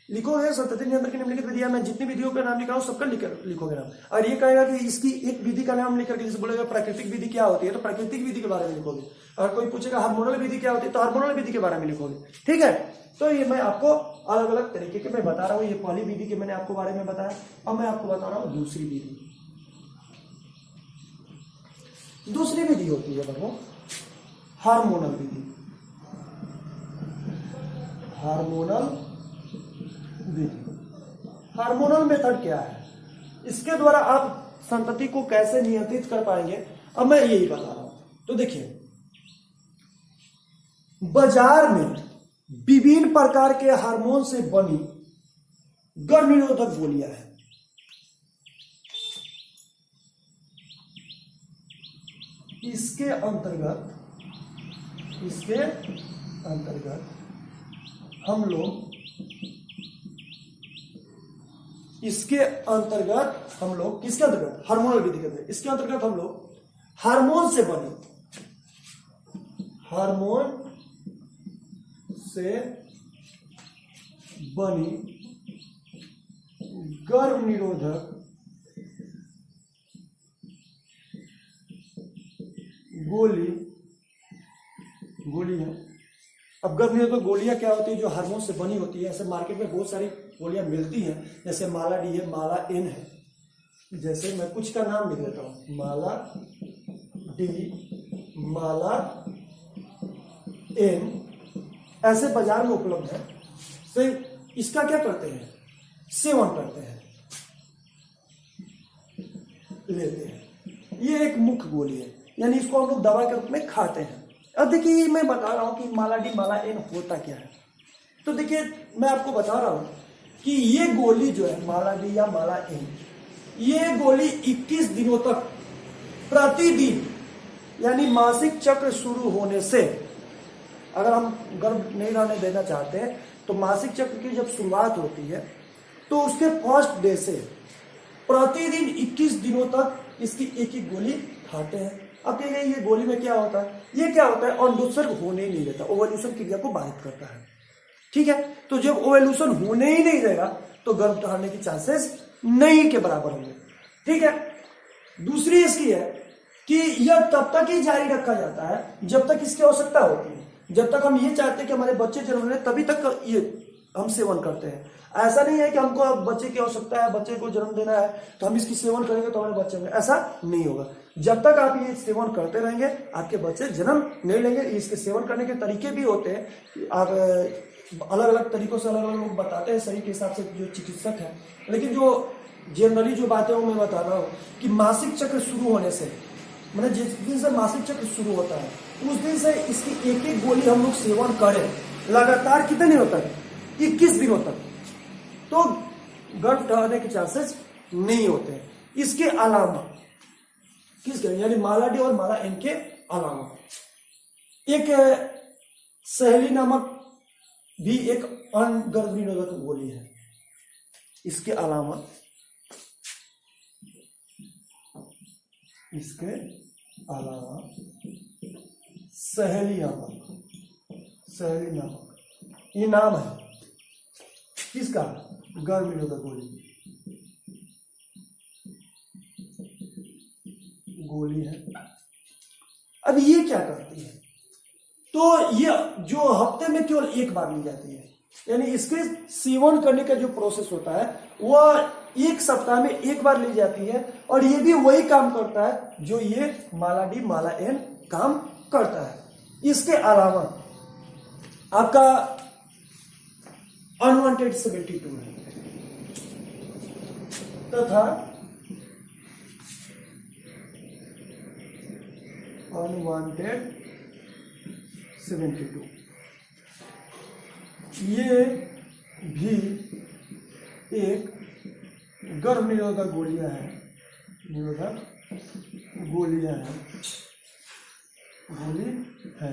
लिखोगे संतति नियंत्रण की निम्नलिखित विधियां। मैं जितनी विधियों का नाम लिखा हूं सबका लिखोगे नाम, और ये कहेगा कि इसकी एक विधि का नाम लिख करके, जैसे बोलेगा प्राकृतिक विधि क्या होती है तो प्राकृतिक विधि के बारे में लिखोगे, और कोई पूछेगा हार्मोनल विधि क्या होती है तो हार्मोनल विधि के बारे में लिखोगे। ठीक है, तो ये मैं आपको अलग अलग तरीके के मैं बता रहा हूँ। ये पहली विधि के मैंने आपको बारे में बताया, अब मैं आपको बता रहा हूँ दूसरी विधि। दूसरी विधि होती है देखो हार्मोनल विधि। हार्मोनल विधि, हार्मोनल मेथड क्या है, इसके द्वारा आप संतति को कैसे नियंत्रित कर पाएंगे, अब मैं यही बता रहा हूं। तो देखिए, बाजार में विभिन्न प्रकार के हार्मोन से बनी गर्भ निरोधक गोलियां हैं। इसके अंतर्गत हम लोग किसके अंतर्गत हार्मोनल विधि करते हैं। इसके अंतर्गत हम लोग हार्मोन से बनी गर्भ निरोधक गोली है। अब गर्भ निरोधक गोलियां क्या होती है, जो हार्मोन से बनी होती है। ऐसे मार्केट में बहुत सारी गोलियां मिलती हैं, जैसे माला डी है, माला एन है। जैसे मैं कुछ का नाम लिख देता हूं, माला डी, माला एन, ऐसे बाजार में उपलब्ध है। तो इसका क्या करते हैं, सेवन करते हैं, लेते हैं। ये एक मुख्य गोली है, यानी इसको हम लोग दवा के रूप में खाते हैं। अब देखिए, मैं बता रहा हूं कि माला डी माला एन होता क्या है। तो देखिए, मैं आपको बता रहा हूं कि ये गोली जो है माला डी या माला एन, ये गोली 21 दिनों तक प्रतिदिन, यानी मासिक चक्र शुरू होने से, अगर हम गर्भ नहीं रहने देना चाहते हैं तो मासिक चक्र की जब शुरुआत होती है तो उसके फर्स्ट डे से प्रतिदिन 21 दिनों तक इसकी एक एक गोली खाते हैं। अब कहिए ये गोली में क्या होता है, ये क्या होता है, अनुत्सर्ग होने ही नहीं देता, ओवल्यूशन क्रिया को बाधित करता है। ठीक है, तो जब ओवल्यूशन होने ही नहीं देगा तो गर्भ ठहरने की चांसेस नहीं के बराबर होंगे। ठीक है, दूसरी इसकी है कि यह तब तक ही जारी रखा जाता है जब तक इसकी आवश्यकता होती है। जब तक हम ये चाहते हैं कि हमारे बच्चे जन्म लें तभी तक ये हम सेवन करते हैं। ऐसा नहीं है कि हमको अब बच्चे की आवश्यकता है, बच्चे को जन्म देना है तो हम इसकी सेवन करेंगे तो हमारे बच्चे होंगे, ऐसा नहीं होगा। जब तक आप ये सेवन करते रहेंगे आपके बच्चे जन्म नहीं लेंगे। इसके सेवन करने के तरीके भी होते हैं, आप अलग अलग तरीकों से अलग अलग लोग बताते हैं शरीर के हिसाब से जो चिकित्सक है, लेकिन जो जनरली जो बातें वो मैं बता रहा हूँ कि मासिक चक्र शुरू होने से, मतलब जिस दिन से मासिक चक्र शुरू होता है उस दिन से इसकी एक एक गोली हम लोग सेवन करें लगातार कितने दिनों तक, 21 दिनों तक, तो गर्भ ठहरने के चांसेस नहीं होते हैं। इसके अलावा किसके, यानी माला डी और माला एन के अलावा एक सहेली नामक भी एक अन्य गर्भ निरोधक गोली है। इसके अलावा सहेली नामक ये नाम है किसका, गर्भ निरोधक गोली है। अब ये क्या करती है, तो ये जो हफ्ते में केवल एक बार ली जाती है, यानी इसके सेवन करने का जो प्रोसेस होता है वह एक सप्ताह में एक बार ली जाती है, और ये भी वही काम करता है जो ये माला डी माला एन काम करता है। इसके अलावा आपका अनवांटेड 72 है तथा अनवांटेड 72 ये भी एक गर्भ निरोधक गोलियां हैं, गोली है।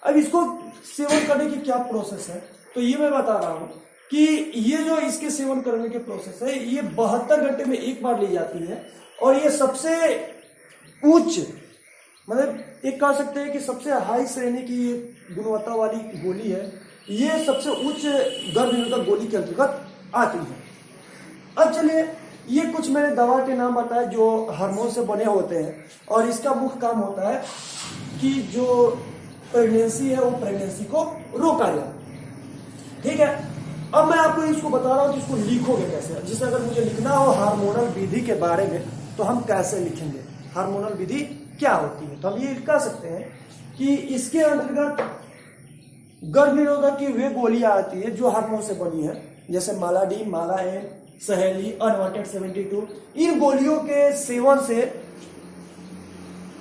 अब इसको सेवन करने की क्या प्रोसेस है, तो ये मैं बता रहा हूं कि ये जो इसके सेवन करने के प्रोसेस है, ये 72 घंटे में एक बार ली जाती है और ये सबसे उच्च, मतलब एक कह सकते हैं कि सबसे हाई श्रेणी की गुणवत्ता वाली गोली है। ये सबसे उच्च गर्भ निरोधक गोली के अंतर्गत आती है। अब चलिए, ये कुछ मैंने दवा के नाम बताए जो हार्मोन से बने होते हैं और इसका मुख्य काम होता है कि जो प्रेगनेंसी है वो प्रेगनेंसी को रोका जाए। ठीक है, अब मैं आपको इसको बता रहा हूं कि इसको लिखोगे कैसे। जिसे अगर मुझे लिखना हो हार्मोनल विधि के बारे में तो हम कैसे लिखेंगे, हार्मोनल विधि क्या होती है, तो हम ये कह सकते हैं कि इसके अंतर्गत गर्भ निरोधक की वे गोलियां आती है जो हार्मोन से बनी है, जैसे मालाडी, मालाएन, सहेली, अनवांटेड 72। इन गोलियों के सेवन से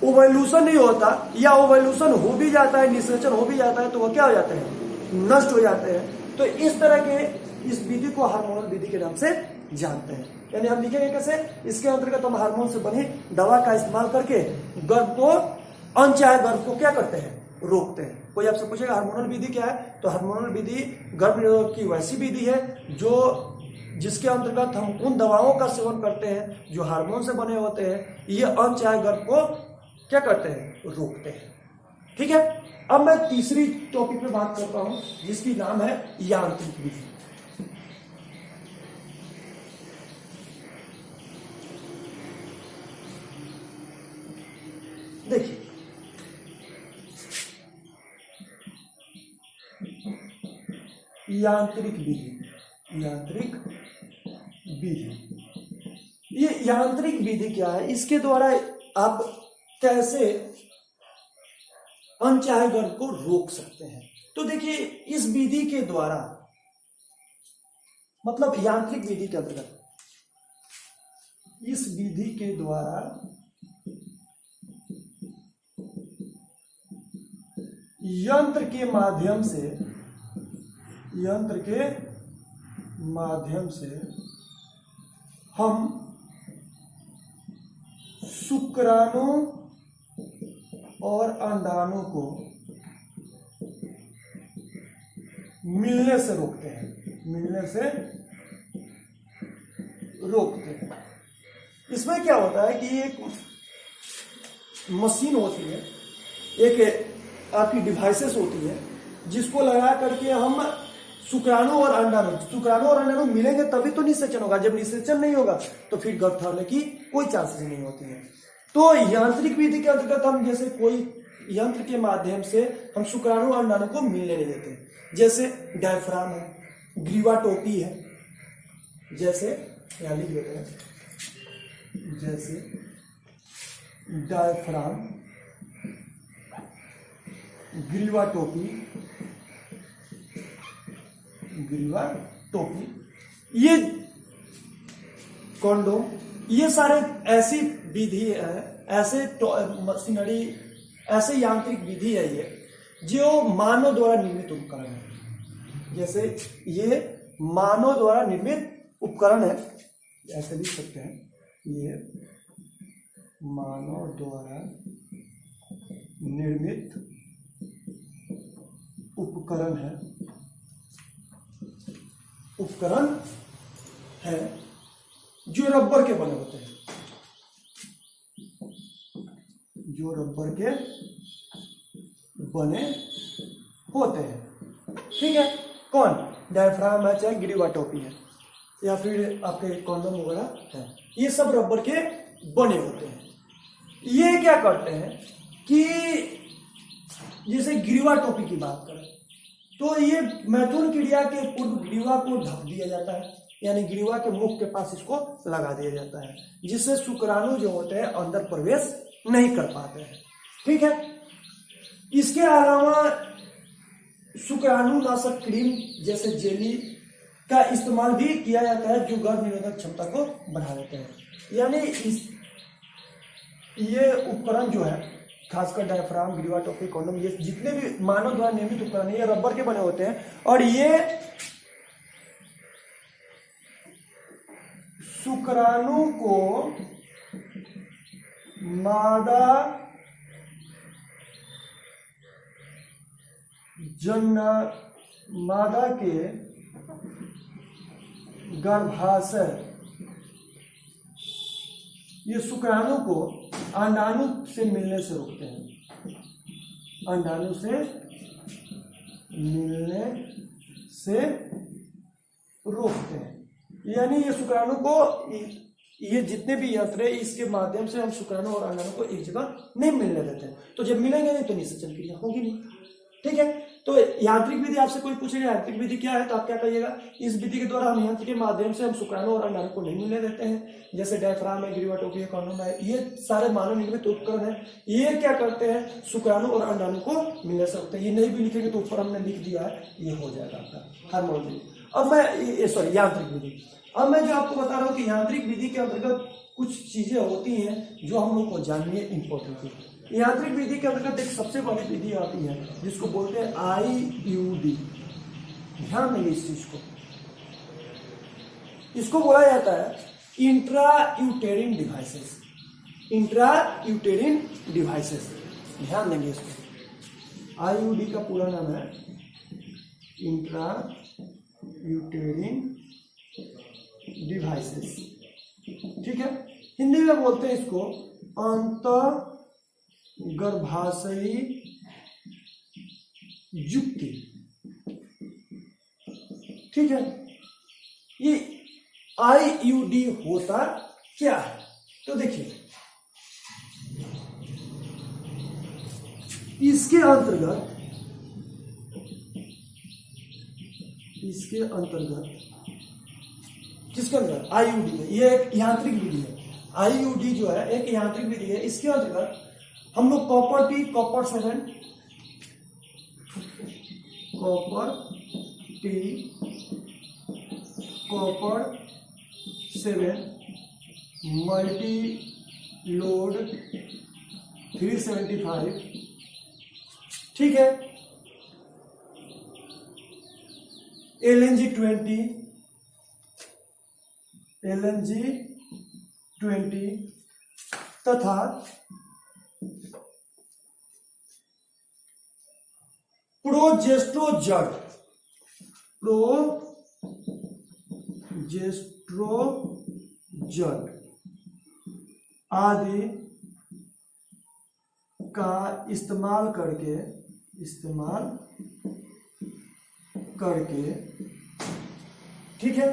ओवल्यूशन नहीं होता या ओवल्यूशन हो भी जाता है, निषेचन हो भी जाता है, तो वह क्या हो जाते हैं, नष्ट हो जाते हैं। तो इस तरह के इस विधि को हार्मोनल विधि के नाम से जानते हैं। यानी हम लिखेंगे कैसे, इसके अंतर्गत हम हार्मोन से बनी दवा का इस्तेमाल करके गर्भ को, अनचाहे गर्भ को क्या करते हैं, रोकते हैं। कोई आपसे पूछेगा हार्मोनल विधि क्या है, तो हार्मोनल विधि गर्भ निरोधक की वैसी विधि है जो जिसके अंतर्गत हम उन दवाओं का सेवन करते हैं जो हार्मोन से बने होते हैं। ये अनचाहे गर्भ को क्या करते हैं, रोकते हैं। ठीक है, अब मैं तीसरी टॉपिक पे बात करता हूं जिसकी नाम है यांत्रिक विधि। देखिए, यांत्रिक विधि, यांत्रिक विधि, ये यांत्रिक विधि क्या है, इसके द्वारा आप कैसे अनचाहे गर्भ को रोक सकते हैं। तो देखिए, इस विधि के द्वारा, मतलब यांत्रिक विधि के अंतर्गत, इस विधि के द्वारा यंत्र के माध्यम से हम शुक्राणु और अंडाणु को मिलने से रोकते हैं, इसमें क्या होता है कि एक मशीन होती है, एक आपकी डिवाइसेस होती है जिसको लगा करके हम शुक्राणु और अंडाणु मिलेंगे तभी तो निषेचन होगा। जब निषेचन नहीं होगा तो फिर गर्भ धरने की कोई चांसेस नहीं होती है। तो यांत्रिक विधि के अंतर्गत हम जैसे कोई यंत्र के माध्यम से हम शुक्राणु और अंडाणु को मिलने नहीं देते, जैसे डायफ्राम है, ग्रीवा टोपी है, जैसे यहां लिख देते हैं, जैसे डायफ्राम, ग्रीवा टोपी, ये कॉन्डोम, ये सारे ऐसी विधि है, ऐसे मशीनरी, ऐसे यांत्रिक विधि है ये जो मानव द्वारा निर्मित उपकरण है। जैसे ये मानव द्वारा निर्मित उपकरण है, ऐसे लिख सकते हैं, ये मानव द्वारा निर्मित उपकरण है जो रबर के बने होते हैं, ठीक है। कौन, डायफ्राम है, चाहे ग्रीवा टोपी है, या फिर आपके कॉन्डोम वगैरह है, ये सब रबर के बने होते हैं। ये क्या करते हैं कि जैसे ग्रीवा टोपी की बात करें तो ये मैथुन क्रिया के पूर्व ग्रीवा को ढक दिया जाता है, यानी ग्रीवा के मुख के पास इसको लगा दिया जाता है, जिससे शुक्राणु जो होते हैं अंदर प्रवेश नहीं कर पाते हैं। ठीक है, इसके अलावा शुक्राणुनाशक क्रीम जैसे जेली का इस्तेमाल भी किया जाता है जो गर्भ निरोधक क्षमता को बढ़ा देते हैं। यानी ये उपकरण जो है, खासकर डायफ्राम, ग्रीवा, टोपी, कॉन्डोम, ये जितने भी मानव द्वारा निर्मित उपकरण है ये रबर के बने होते हैं और ये शुक्राणु को मादा के गर्भाशय, ये शुक्राणु को अंडाणु से मिलने से रोकते हैं, अंडाणु से मिलने से रोकते हैं। यानी ये शुक्राणु को, ये जितने भी यंत्र है इसके माध्यम से हम शुक्राणु और अंडाणु को एक जगह नहीं मिलने देते हैं। तो जब मिलेंगे नहीं तो निषेचन क्रिया होगी नहीं। ठीक है, तो यांत्रिक विधि आपसे कोई पूछेगा यांत्रिक विधि क्या है तो आप क्या कहिएगा, इस विधि के द्वारा हम यंत्र के माध्यम से हम शुक्राणु और अंडाणु को नहीं मिलने देते हैं। जैसे डायफ्राम है, ग्रीवा, टोपी है, कॉन्डोम है, ये सारे मानव निर्मित उपकरण है, ये क्या करते हैं, शुक्राणु और अंडाणु को मिलने से रोकते हैं। ये नहीं भी लिखेंगे तो ऊपर हमने लिख दिया है, ये हो जाएगा आपका हार्मोन। अब मैं सॉरी यांत्रिक विधि, अब मैं जो आपको बता रहा हूँ कि यांत्रिक विधि के अंतर्गत कुछ चीजें होती हैं जो हम लोग को जाननी है, इंपॉर्टेंट है। यांत्रिक विधि के अंतर्गत एक सबसे बड़ी विधि आती है जिसको बोलते हैं IUD। ध्यान देंगे इस चीज को, इसको बोला जाता है इंट्रा यूटेरिन डिवाइसेस, इंट्रा यूटेरिन डिवाइसेस। ध्यान देंगे इसको, IUD का पूरा नाम है इंट्रा यूटेरिन डिवाइसेस। ठीक है, हिंदी में बोलते हैं इसको अंत गर्भाशयी युक्ति। ठीक है, ये IUD होता क्या है तो देखिए, इसके अंतर्गत किसके अंदर, IUD है, ये एक यांत्रिक विधि है। IUD जो है एक यांत्रिक विधि है, इसके अंतर्गत हम लोग कॉपर 7 मल्टी लोड 375, ठीक है, LNG 20 तथा प्रोजेस्ट्रोजन आदि का इस्तेमाल करके ठीक है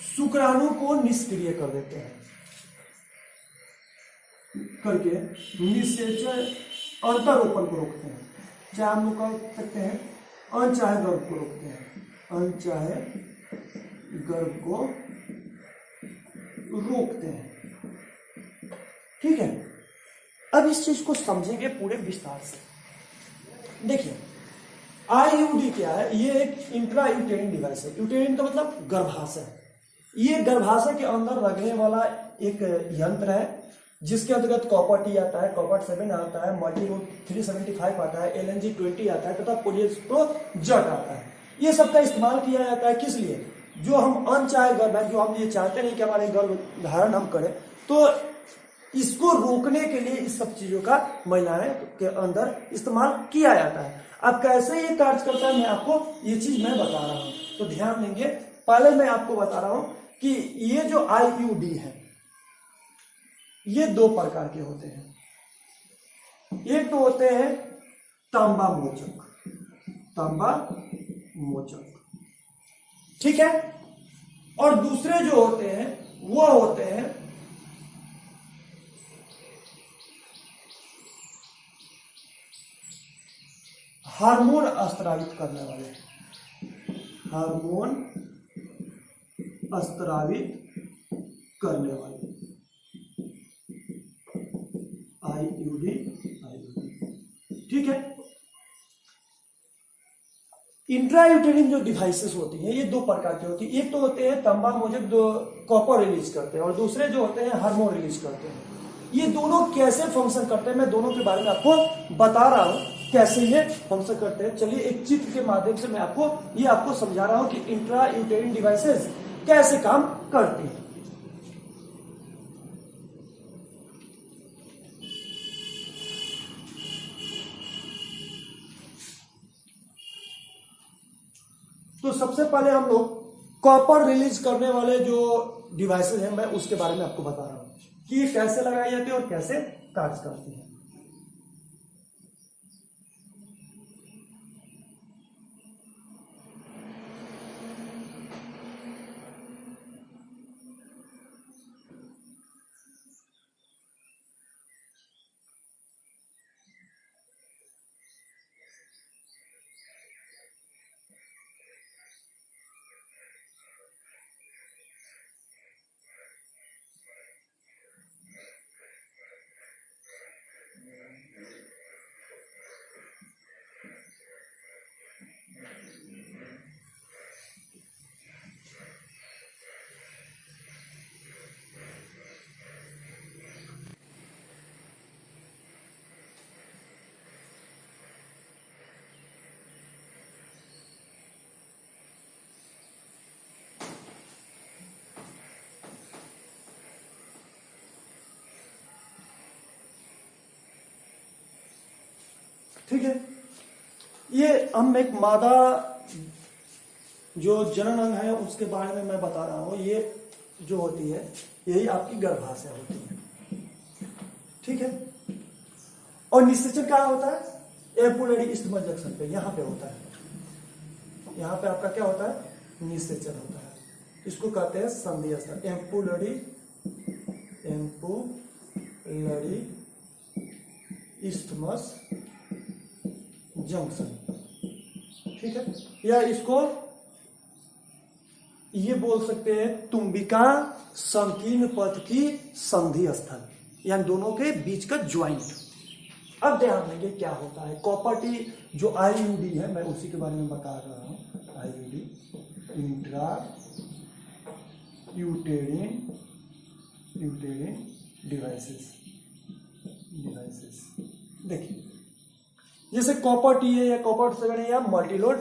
शुक्राणु को निष्क्रिय कर देते हैं, करके निषेचन अंतरोपण को रोकते हैं। चाहे हम लोग कह सकते हैं अनचाहे गर्भ को रोकते हैं, अनचाहे गर्भ को रोकते हैं। ठीक है, अब इस चीज को समझेंगे पूरे विस्तार से। देखिए IUD क्या है, ये एक इंट्रा यूटेरिन डिवाइस है। यूटेरिन का मतलब गर्भाशय, ये गर्भाशय के अंदर लगने वाला एक यंत्र है जिसके अंतर्गत कॉपर T आता है, कॉपर 7 आता है, मल्टी लोड 375 आता है, LNG 20 आता है तथा प्रोजेस्ट्रोजन आता है। ये सबका इस्तेमाल किया जाता है किस लिए, जो हम अनचाहे गर्भ है, जो हम ये चाहते नहीं कि हमारे गर्भ धारण हम करें, तो इसको रोकने के लिए इस सब चीजों का महिलाएं के अंदर इस्तेमाल किया जाता है। अब कैसे ये कार्य करता है मैं आपको ये चीज मैं बता रहा हूं, तो ध्यान देंगे। पहले मैं आपको बता रहा हूं कि ये जो IUD है ये 2 प्रकार के होते हैं। एक तो होते हैं तांबा मोचक, ठीक है, और दूसरे जो होते हैं वो होते हैं हार्मोन स्रावित करने वाले, हार्मोन स्रावित करने वाले IUD। ठीक है, इंट्रायूटेरिन जो डिवाइसेस होती हैं ये दो प्रकार की होती है। एक तो होते हैं तांबा मोजक जो कॉपर रिलीज करते हैं और दूसरे जो होते हैं हार्मोन रिलीज करते हैं। ये दोनों कैसे फंक्शन करते हैं मैं दोनों के बारे में आपको बता रहा हूं कैसे ये फंक्शन करते हैं। चलिए एक चित्र के माध्यम से मैं आपको समझा रहा हूं कि इंट्रायूटेरिन डिवाइसेस कैसे काम करती हैं। तो सबसे पहले हम लोग कॉपर रिलीज करने वाले जो डिवाइसेस हैं मैं उसके बारे में आपको बता रहा हूं कि ये कैसे लगाई जाती है और कैसे कार्य करती है। ठीक है, ये हम एक मादा जो जनन अंग है उसके बारे में मैं बता रहा हूं। ये जो होती है यही आपकी गर्भाशय होती है। ठीक है, और निषेचन कहाँ होता है? एपुलरी इस्टमस जंक्शन पे, यहां पे होता है। यहां पे आपका क्या होता है? निषेचन होता है। इसको कहते हैं संधि स्थल, एपुलरी इस्टमस जंक्शन। ठीक है, या इसको ये बोल सकते हैं तुम्बिका संकीर्ण पथ की संधि स्थल, यानी दोनों के बीच का ज्वाइंट। अब ध्यान देंगे क्या होता है। कॉपर टी जो आईयूडी है मैं उसी के बारे में बता रहा हूं। IUD intra यूटेरिन devices. देखिए जैसे कॉपर टी है या कॉपर 7 है या मल्टीलोड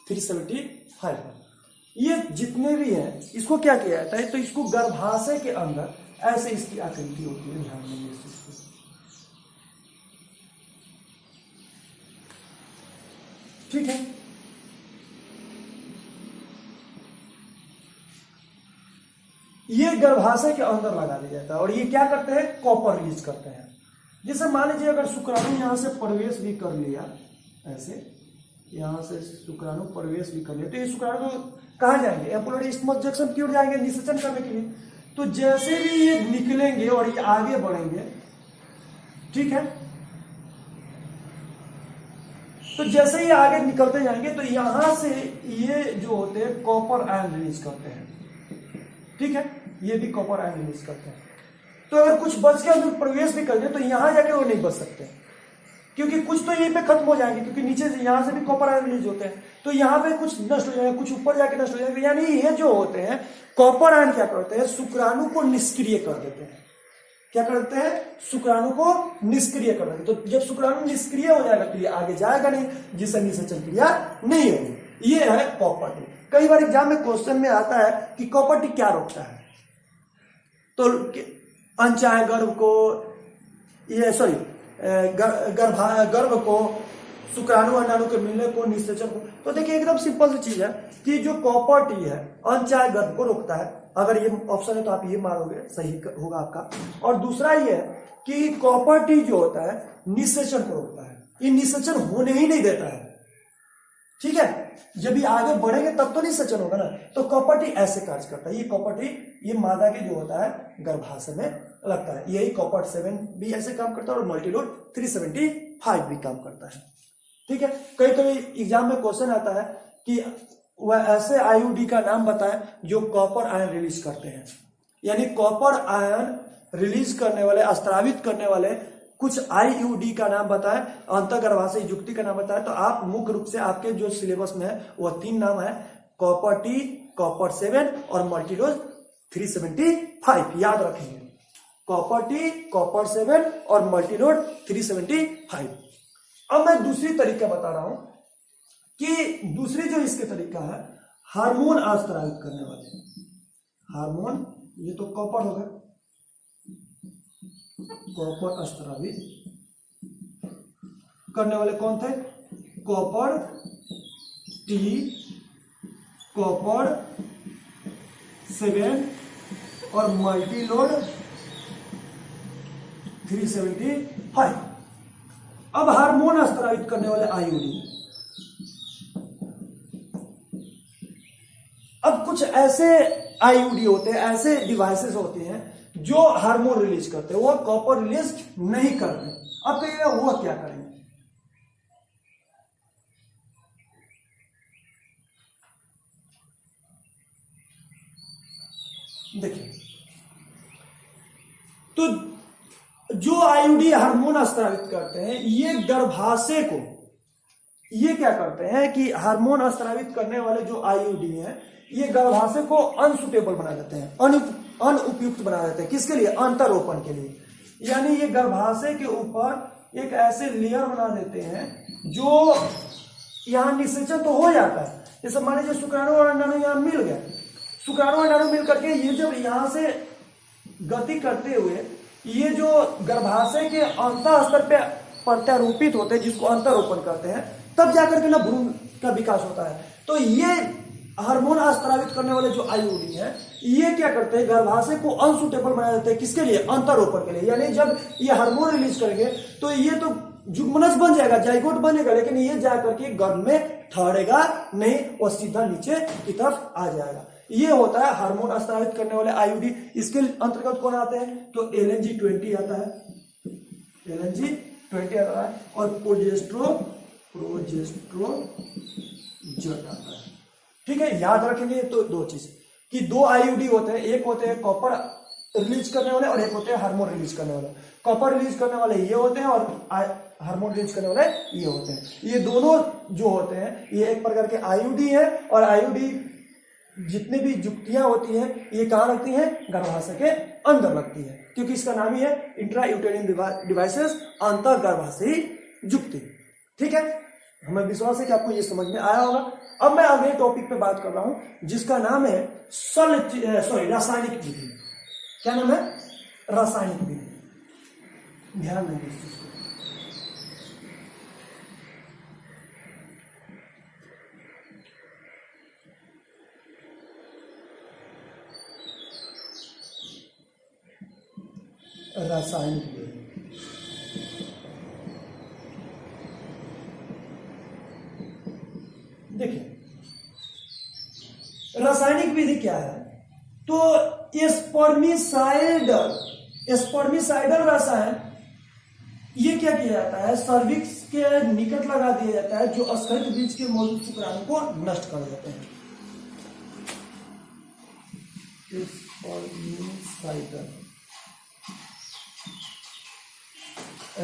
375 है, ये जितने भी हैं इसको क्या किया जाता है? तो इसको गर्भाशय के अंदर ऐसे इसकी आकृति होती है, ध्यान देंगे इस चीज को। ठीक है, ये गर्भाशय के अंदर लगा दिया जाता है और ये क्या करते हैं? कॉपर रिलीज करते हैं। जैसे मान लीजिए अगर शुक्राणु यहां से प्रवेश भी कर लिया, ऐसे यहां से शुक्राणु प्रवेश भी कर लिया, तो ये शुक्राणु कहां जाएंगे? एपुलरी इस्टमस जंक्शन की ओर जाएंगे निषेचन करने के लिए। तो जैसे भी ये निकलेंगे और ये आगे बढ़ेंगे, ठीक है, तो जैसे ही आगे निकलते जाएंगे तो यहां से ये जो होते हैं कॉपर आयन रिलीज करते हैं। ठीक है, ये भी कॉपर आयन रिलीज करते हैं। तो अगर कुछ बच के अंदर प्रवेश भी कर दे तो यहां जाके वो नहीं बच सकते, क्योंकि कुछ तो यहीं पे खत्म हो जाएंगे, क्योंकि नीचे से यहां से भी कॉपर आयन रिलीज होते हैं। तो यहां पे कुछ नष्ट हो जाएगा, कुछ ऊपर जाके नष्ट हो जाएगा। यानी ये जो होते हैं कॉपर आयन क्या करते हैं? शुक्राणु को निष्क्रिय कर देते हैं। क्या करते हैं? शुक्राणु को निष्क्रिय कर देते हैं। तो जब शुक्राणु निष्क्रिय हो जाएगा तो ये आगे जाएगा नहीं, जिससे निषेचन क्रिया नहीं होगी। ये है कॉपर टी। कई बार एग्जाम में क्वेश्चन में आता है कि कॉपर टी क्या रोकता है? तो अनचाहे गर्भ को, ये सॉरी गर्भ को, शुक्राणु अंडाणु के मिलने को, निषेचन को। तो देखिए एकदम सिंपल सी चीज है कि जो कॉपर टी है अनचाहे गर्भ को रोकता है। अगर ये ऑप्शन है तो आप ये मारोगे, सही होगा आपका। और दूसरा ये है कि कॉपर टी जो होता है निषेचन को रोकता है, ये निषेचन होने ही नहीं देता है। ठीक है, जब ये आगे बढ़ेंगे तब तो निषेचन होगा ना। तो कॉपर टी ऐसे कार्य करता है। ये कॉपर टी ये मादा के जो होता है गर्भाशय में लगता है। यही कॉपर 7 भी ऐसे काम करता है और मल्टीलोड 375 भी काम करता है। ठीक है, कई कई एग्जाम में क्वेश्चन आता है कि वह ऐसे आईयूडी का नाम बताएं जो कॉपर आयन रिलीज करते हैं। यानी कॉपर आयन रिलीज करने वाले, स्त्रावित करने वाले कुछ आईयूडी का नाम बताए, अंतर्गर्भाशय युक्ति का नाम बताए, तो आप मुख्य रूप से आपके जो सिलेबस में है वो 3 नाम है, कॉपर टी, कॉपर 7 और मल्टीडोज 375, याद रखेंगे। कॉपर टी, कॉपर 7 और मल्टीडोज 375। अब मैं दूसरी तरीका बता रहा हूं कि दूसरी जो इसके तरीका है, हार्मोन स्रावित करने वाले हार्मोन, ये तो कॉपर हो गया, कॉपर स्रावित करने वाले कौन थे, कॉपर टी, कॉपर 7 और मल्टीलोड 375। अब हार्मोन स्रावित करने वाले आयोडीन, अब कुछ ऐसे आईयूडी होते हैं, ऐसे डिवाइसेस होते हैं जो हार्मोन रिलीज करते हैं, वो कॉपर रिलीज नहीं करते। अब कहिएगा वो क्या करेंगे? देखिए, तो जो आईयूडी हार्मोन स्रावित करते हैं, ये गर्भाशय को, ये क्या करते हैं कि हार्मोन स्रावित करने वाले जो आईयूडी हैं, ये गर्भाशय को अनसुटेबल बना देते हैं, अनुपयुक्त बना देते हैं। किसके लिए? अंतरोपण के लिए। यानी ये गर्भाशय के ऊपर एक ऐसे लेयर बना देते हैं जो यहां निषेचन तो हो जाता है, जैसे मान लीजिए शुक्राणु और अंडाणु यहां मिल गया, शुक्राणु अंडाणु मिल करके ये जब यहां से गति करते हुए ये जो गर्भाशय के अंतः स्तर पे प्रत्यारोपित होते हैं, जिसको अंतरोपण करते हैं, तब जाकर के ना भ्रूण का विकास होता है। तो ये हार्मोन स्रावित करने वाले जो आईयूडी है, ये क्या करते हैं, गर्भाशय को अनसुटेबल बना देते हैं। किसके लिए? अंतरोपण के लिए। यानी जब ये हार्मोन रिलीज करेंगे तो ये तो जुग्मनस बन जाएगा, जाइगोट बनेगा, लेकिन ये जाकर के गर्भ में ठहरेगा नहीं और सीधा नीचे की तरफ आ जाएगा। ये होता है हार्मोन स्रावित करने वाले आईयूडी। इसके अंतर्गत कौन आते हैं? तो LNG-20 आता है, LNG-20 आता है, और प्रोजेस्ट्रोजन आता है। ठीक है, याद रखेंगे तो 2 चीज कि 2 आईयूडी होते हैं, एक होते हैं कॉपर रिलीज करने वाले और एक होते हैं हार्मोन रिलीज करने वाले। कॉपर रिलीज करने वाले ये होते हैं और हार्मोन रिलीज करने वाले ये होते हैं। ये दोनों जो होते हैं ये एक प्रकार के आईयूडी है, और आईयूडी जितने भी युक्तियां होती हैं ये कहां लगती हैं? गर्भाशय के अंदर लगती है, क्योंकि इसका नाम ही है इंट्रा यूटेरिन डिवाइसेस, अंतर गर्भाशयी युक्ति। ठीक है, हमें विश्वास है कि आपको ये समझ में आया होगा। अब मैं अगले टॉपिक पे बात कर रहा हूं जिसका नाम है रासायनिक विधि। क्या नाम है? रासायनिक विधि। ध्यान देंगे इस चीज को। रासायनिक विधि, देखिए रासायनिक विधि क्या है? तो स्पर्मिसाइडल रसायन, ये क्या किया जाता है? सर्विक्स के निकट लगा दिया जाता है, जो स्खलित बीज के मौजूद शुक्राणु को नष्ट कर देते हैं। स्पर्मिसाइडल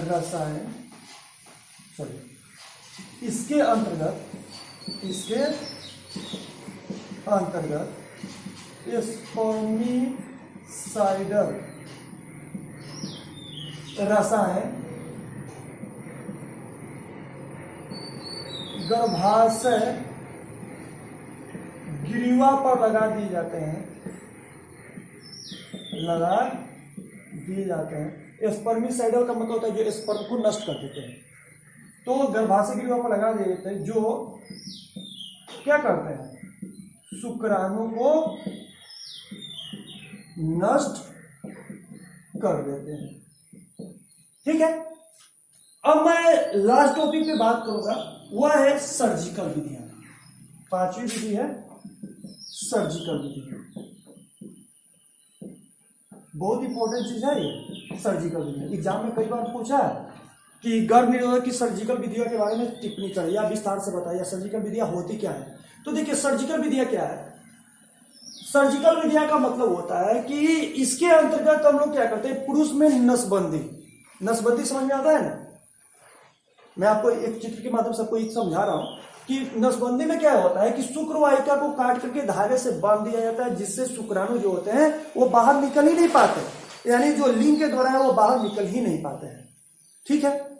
रसायन, इसके अंतर्गत स्पर्मिसाइडल रसायन गर्भाशय ग्रीवा पर लगा दिए जाते हैं। स्पर्मिसाइडल का मतलब होता है जो स्पर्म को नष्ट कर देते हैं। तो गर्भाशय ग्रीवा पर लगा दिए जाते हैं, जो क्या करते हैं? शुक्राणु को नष्ट कर देते हैं। ठीक है, अब मैं लास्ट टॉपिक पे बात करूंगा, वह है सर्जिकल विधियां। 5वीं विधि है सर्जिकल विधि। बहुत इंपॉर्टेंट चीज है ये सर्जिकल विधि। एग्जाम में कई बार पूछा है कि गर्भ निरोधक की सर्जिकल विधियों के बारे में टिप्पणी करें या विस्तार से बताइए, सर्जिकल विधियां होती क्या है। तो देखिए सर्जिकल विधियां क्या है? सर्जिकल विधियां का मतलब होता है कि इसके अंतर्गत हम लोग क्या करते हैं? पुरुष में नसबंदी, नसबंदी समझ में आता है ना? मैं आपको एक चित्र के माध्यम से आपको एक समझा रहा हूं कि नसबंदी में क्या होता है कि शुक्र वाहिका को काट करके धागे से बांध दिया जाता है, जिससे शुक्राणु जो होते हैं वो बाहर निकल ही नहीं पाते, यानी जो लिंग के द्वारा है वो बाहर निकल ही नहीं पाते हैं। ठीक है,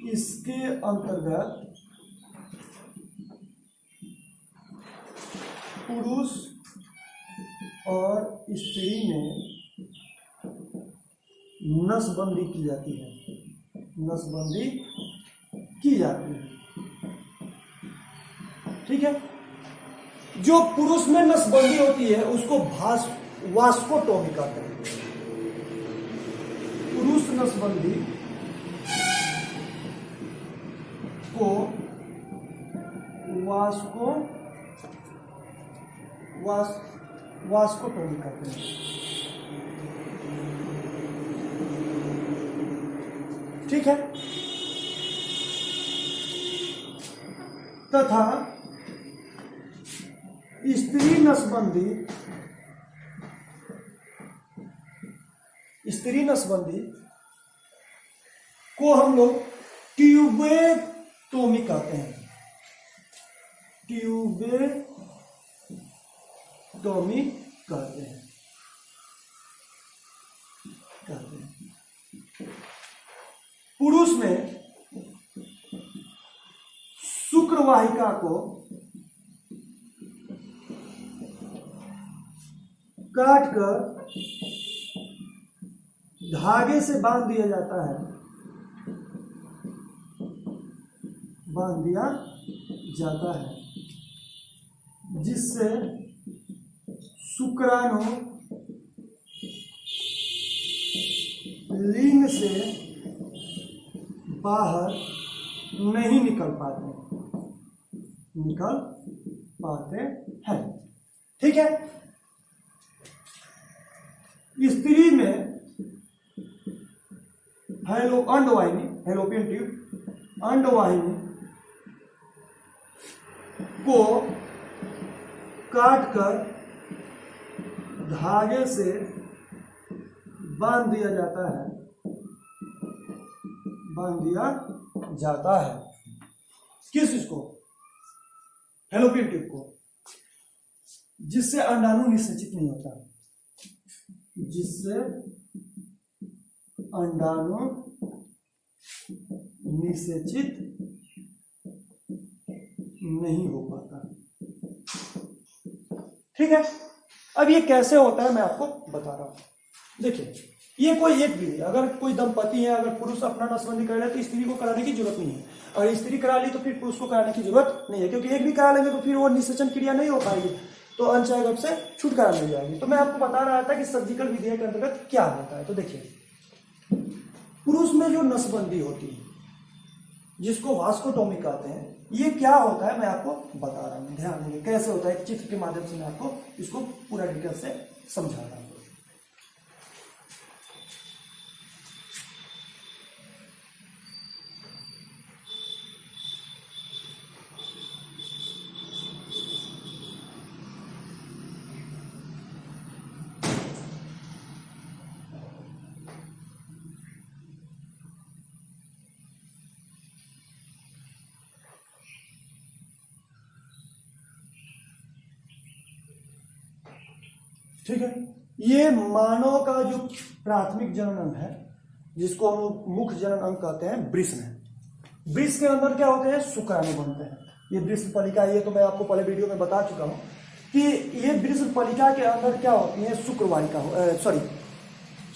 इसके अंतर्गत पुरुष और स्त्री में नसबंदी की जाती है, नसबंदी की जाती है। ठीक है, जो पुरुष में नसबंदी होती है उसको वास्कोटोमी कहते हैं। पुरुष नसबंदी को वास्कोटोमी कहते हैं। ठीक है, तथा स्त्री नसबंदी को हम लोग ट्यूबेक्टोमी कहते हैं। ट्यूबेक्टोमी कहते हैं। पुरुष में शुक्र वाहिका को काटकर धागे से बांध दिया जाता है, जिससे शुक्राणु लिंग से बाहर नहीं निकल पाते हैं। ठीक है, स्त्री में अंडवाहिनी, फैलोपियन ट्यूब, अंडवाहिनी को काटकर धागे से बांध दिया जाता है। किस चीज को? फैलोपियन ट्यूब को, जिससे अंडाणु निषेचित नहीं होता, जिससे अंडाणु निषेचित नहीं हो पाता। ठीक है, अब ये कैसे होता है मैं आपको बता रहा हूं। देखिए, ये कोई एक भी, अगर कोई दंपति है, अगर पुरुष अपना नसबंदी कर ले तो स्त्री को कराने की जरूरत नहीं है, और स्त्री करा ली तो फिर पुरुष को कराने की जरूरत नहीं है, क्योंकि एक भी करा लेंगे तो फिर वो निषेचन क्रिया नहीं हो पाएगी, तो अंशय गर्भ से छुटकारा मिल जाएगी। तो मैं आपको बता रहा था कि सर्जिकल विधेयक के अंतर्गत क्या होता है। तो देखिए, पुरुष में जो नसबंदी होती है, जिसको वास्कोटोमी कहते हैं, ये क्या होता है मैं आपको बता रहा हूं, ध्यान देंगे कैसे होता है। चित्र के माध्यम से मैं आपको इसको पूरा डिटेल से समझा रहा हूं। ठीक है, ये मानव का जो प्राथमिक जनन अंग है, जिसको हम मुख्य जनन अंग कहते हैं, वृष में। वृष के अंदर क्या होते हैं? शुक्राणु बनते हैं। ये वृष पलिका, ये तो मैं आपको पहले वीडियो में बता चुका हूं कि ये वृष पलिका के अंदर क्या होती है?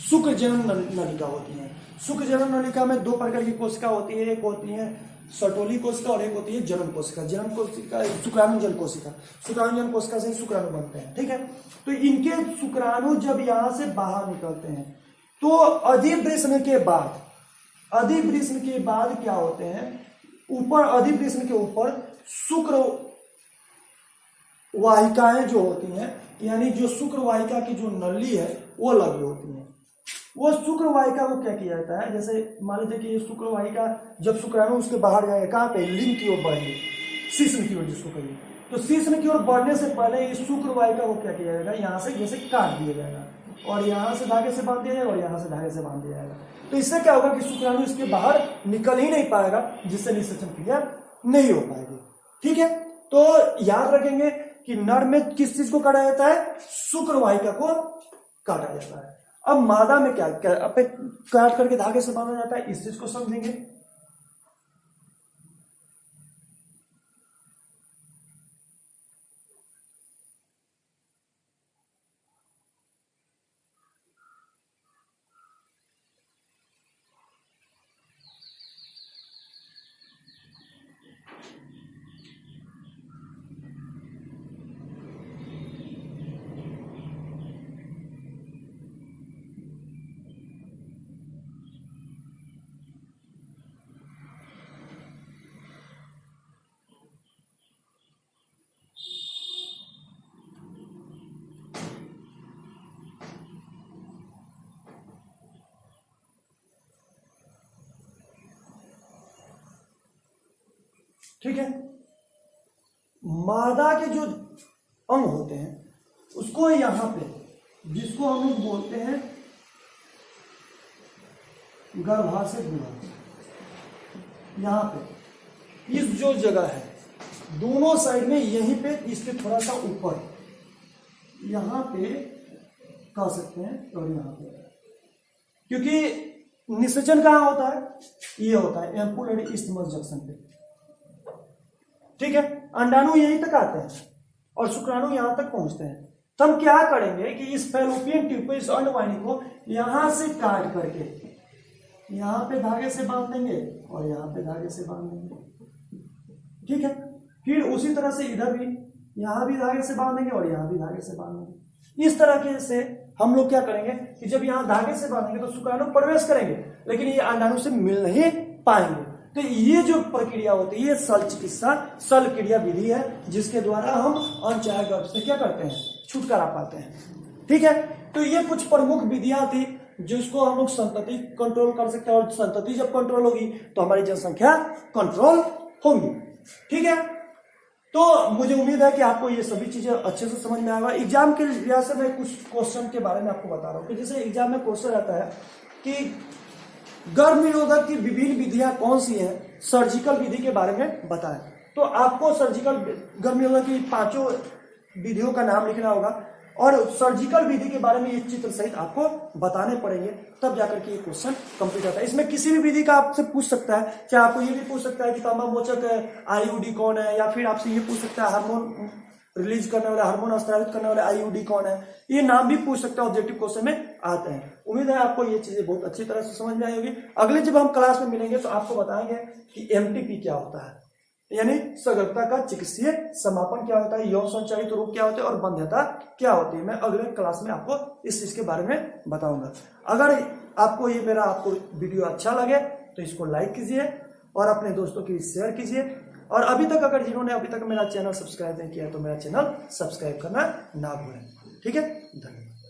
शुक्र जनन नलिका होती है। शुक्र जनन नलिका में दो प्रकार की कोशिका होती है, एक होती है सटोली कोशिका और एक होती है जनन कोशिका। जनन कोशिका शुक्राणुजन कोशिका, शुक्राणुजन कोशिका से ही शुक्राणु बनते हैं। ठीक है, तो इनके शुक्राणु जब यहां से बाहर निकलते हैं तो अधिवृषण के बाद क्या होते हैं? ऊपर अधिवृषण के ऊपर शुक्र वाहिकाएं जो होती हैं, यानी जो शुक्र वाहिका की जो नली है वो लगी होती है। वो शुक्र वाहिका को क्या किया जाता है? जैसे मान लीजिए कि ये शुक्र वाहिका जब शुक्राणु उसके बाहर जाएगा, कहां पे? लिंग की ओर बढ़ेंगे, शीर्ष की ओर जिसको कहिए। तो शीर्ष की ओर बढ़ने से पहले इस शुक्र वाहिका को क्या किया जाएगा? यहां से जैसे काट दिया जाएगा। और यहाँ से धागे से बांध दिया जाएगा और यहाँ से धागे से बांध दिया जाएगा। तो इससे क्या होगा कि शुक्राणु इसके बाहर निकल ही नहीं पाएगा, जिससे निषेचन क्रिया नहीं हो पाएगी। ठीक है, तो याद रखेंगे कि नर में किस चीज को काटा जाता है, शुक्र वाहिका को काटा जाता है। अब मादा में क्या काट करके धागे से बांधा जाता है, इस चीज को समझेंगे। ठीक है, मादा के जो अंग होते हैं उसको यहां पे, जिसको हम लोग बोलते हैं गर्भाशय गुहा, यहां पे इस जो जगह है दोनों साइड में, यहीं पे इसके थोड़ा सा ऊपर यहां पे कह सकते हैं और यहां पे, क्योंकि निषेचन कहां होता है, ये होता है एम्पुल एंड इस्थमस जंक्शन पे। ठीक है, अंडाणु यहीं तक आते हैं और शुक्राणु यहां तक पहुंचते हैं। तो हम क्या करेंगे कि इस फैलोपियन ट्यूब को, इस अंडवाहिनी को यहां से काट करके यहां पे धागे से बांध देंगे और यहां पे धागे से बांध देंगे। ठीक है, फिर उसी तरह से इधर भी, यहां भी धागे से बांधेंगे और यहां भी धागे से बांधेंगे। इस तरह से हम लोग क्या करेंगे कि जब यहां धागे से बांधेंगे तो शुक्राणु प्रवेश करेंगे, लेकिन ये अंडाणु से मिल नहीं पाएंगे। तो ये जो प्रक्रिया होती है, ये शल्य चिकित्सा, शल्य क्रिया विधि है, जिसके द्वारा हम अनचाहे गर्भ से क्या करते हैं, छुटकारा पाते हैं। ठीक है, तो ये कुछ प्रमुख विधियां थी जिसको हम लोग संतति कंट्रोल कर सकते हैं, और संतति जब कंट्रोल होगी तो हमारी जनसंख्या कंट्रोल होगी। ठीक है, तो मुझे उम्मीद है कि आपको ये सभी चीजें अच्छे से समझ में आएगा। एग्जाम के लिहाज से मैं कुछ क्वेश्चन के बारे में आपको बता रहा हूँ कि जैसे एग्जाम में क्वेश्चन रहता है कि गर्भ निरोधक की विभिन्न विधियां कौन सी हैं, सर्जिकल विधि के बारे में बताएं। तो आपको सर्जिकल गर्भ निरोधक की 5 विधियों का नाम लिखना होगा और सर्जिकल विधि के बारे में ये चित्र सहित आपको बताने पड़ेंगे, तब जाकर के ये क्वेश्चन कंप्लीट होता है। इसमें किसी भी विधि का आपसे पूछ सकता है, चाहे आपको ये भी पूछ सकता है कि तांबा मोचक आईयूडी कौन है, या फिर आपसे ये पूछ सकता है हार्मोन रिलीज करने वाले, हार्मोन स्रावित करने वाले आईयूडी कौन है, ये नाम भी पूछ सकता है, ऑब्जेक्टिव क्वेश्चन में आते हैं। उम्मीद है आपको ये चीजें बहुत अच्छी तरह से समझ में आई होगी। अगले जब हम क्लास में मिलेंगे तो आपको बताएंगे कि एमटीपी क्या होता है, यानी सगर्भता का चिकित्सीय समापन क्या होता है, यौन संचारित रोग क्या होते हैं और बंध्यता क्या होती है। मैं अगले क्लास में आपको इस चीज के बारे में बताऊंगा। अगर आपको ये मेरा वीडियो अच्छा लगे तो इसको लाइक कीजिए और अपने दोस्तों के शेयर कीजिए, और अभी तक अगर जिन्होंने अभी तक मेरा चैनल सब्सक्राइब नहीं किया तो मेरा चैनल सब्सक्राइब करना ना भूलें। ठीक है, धन्यवाद।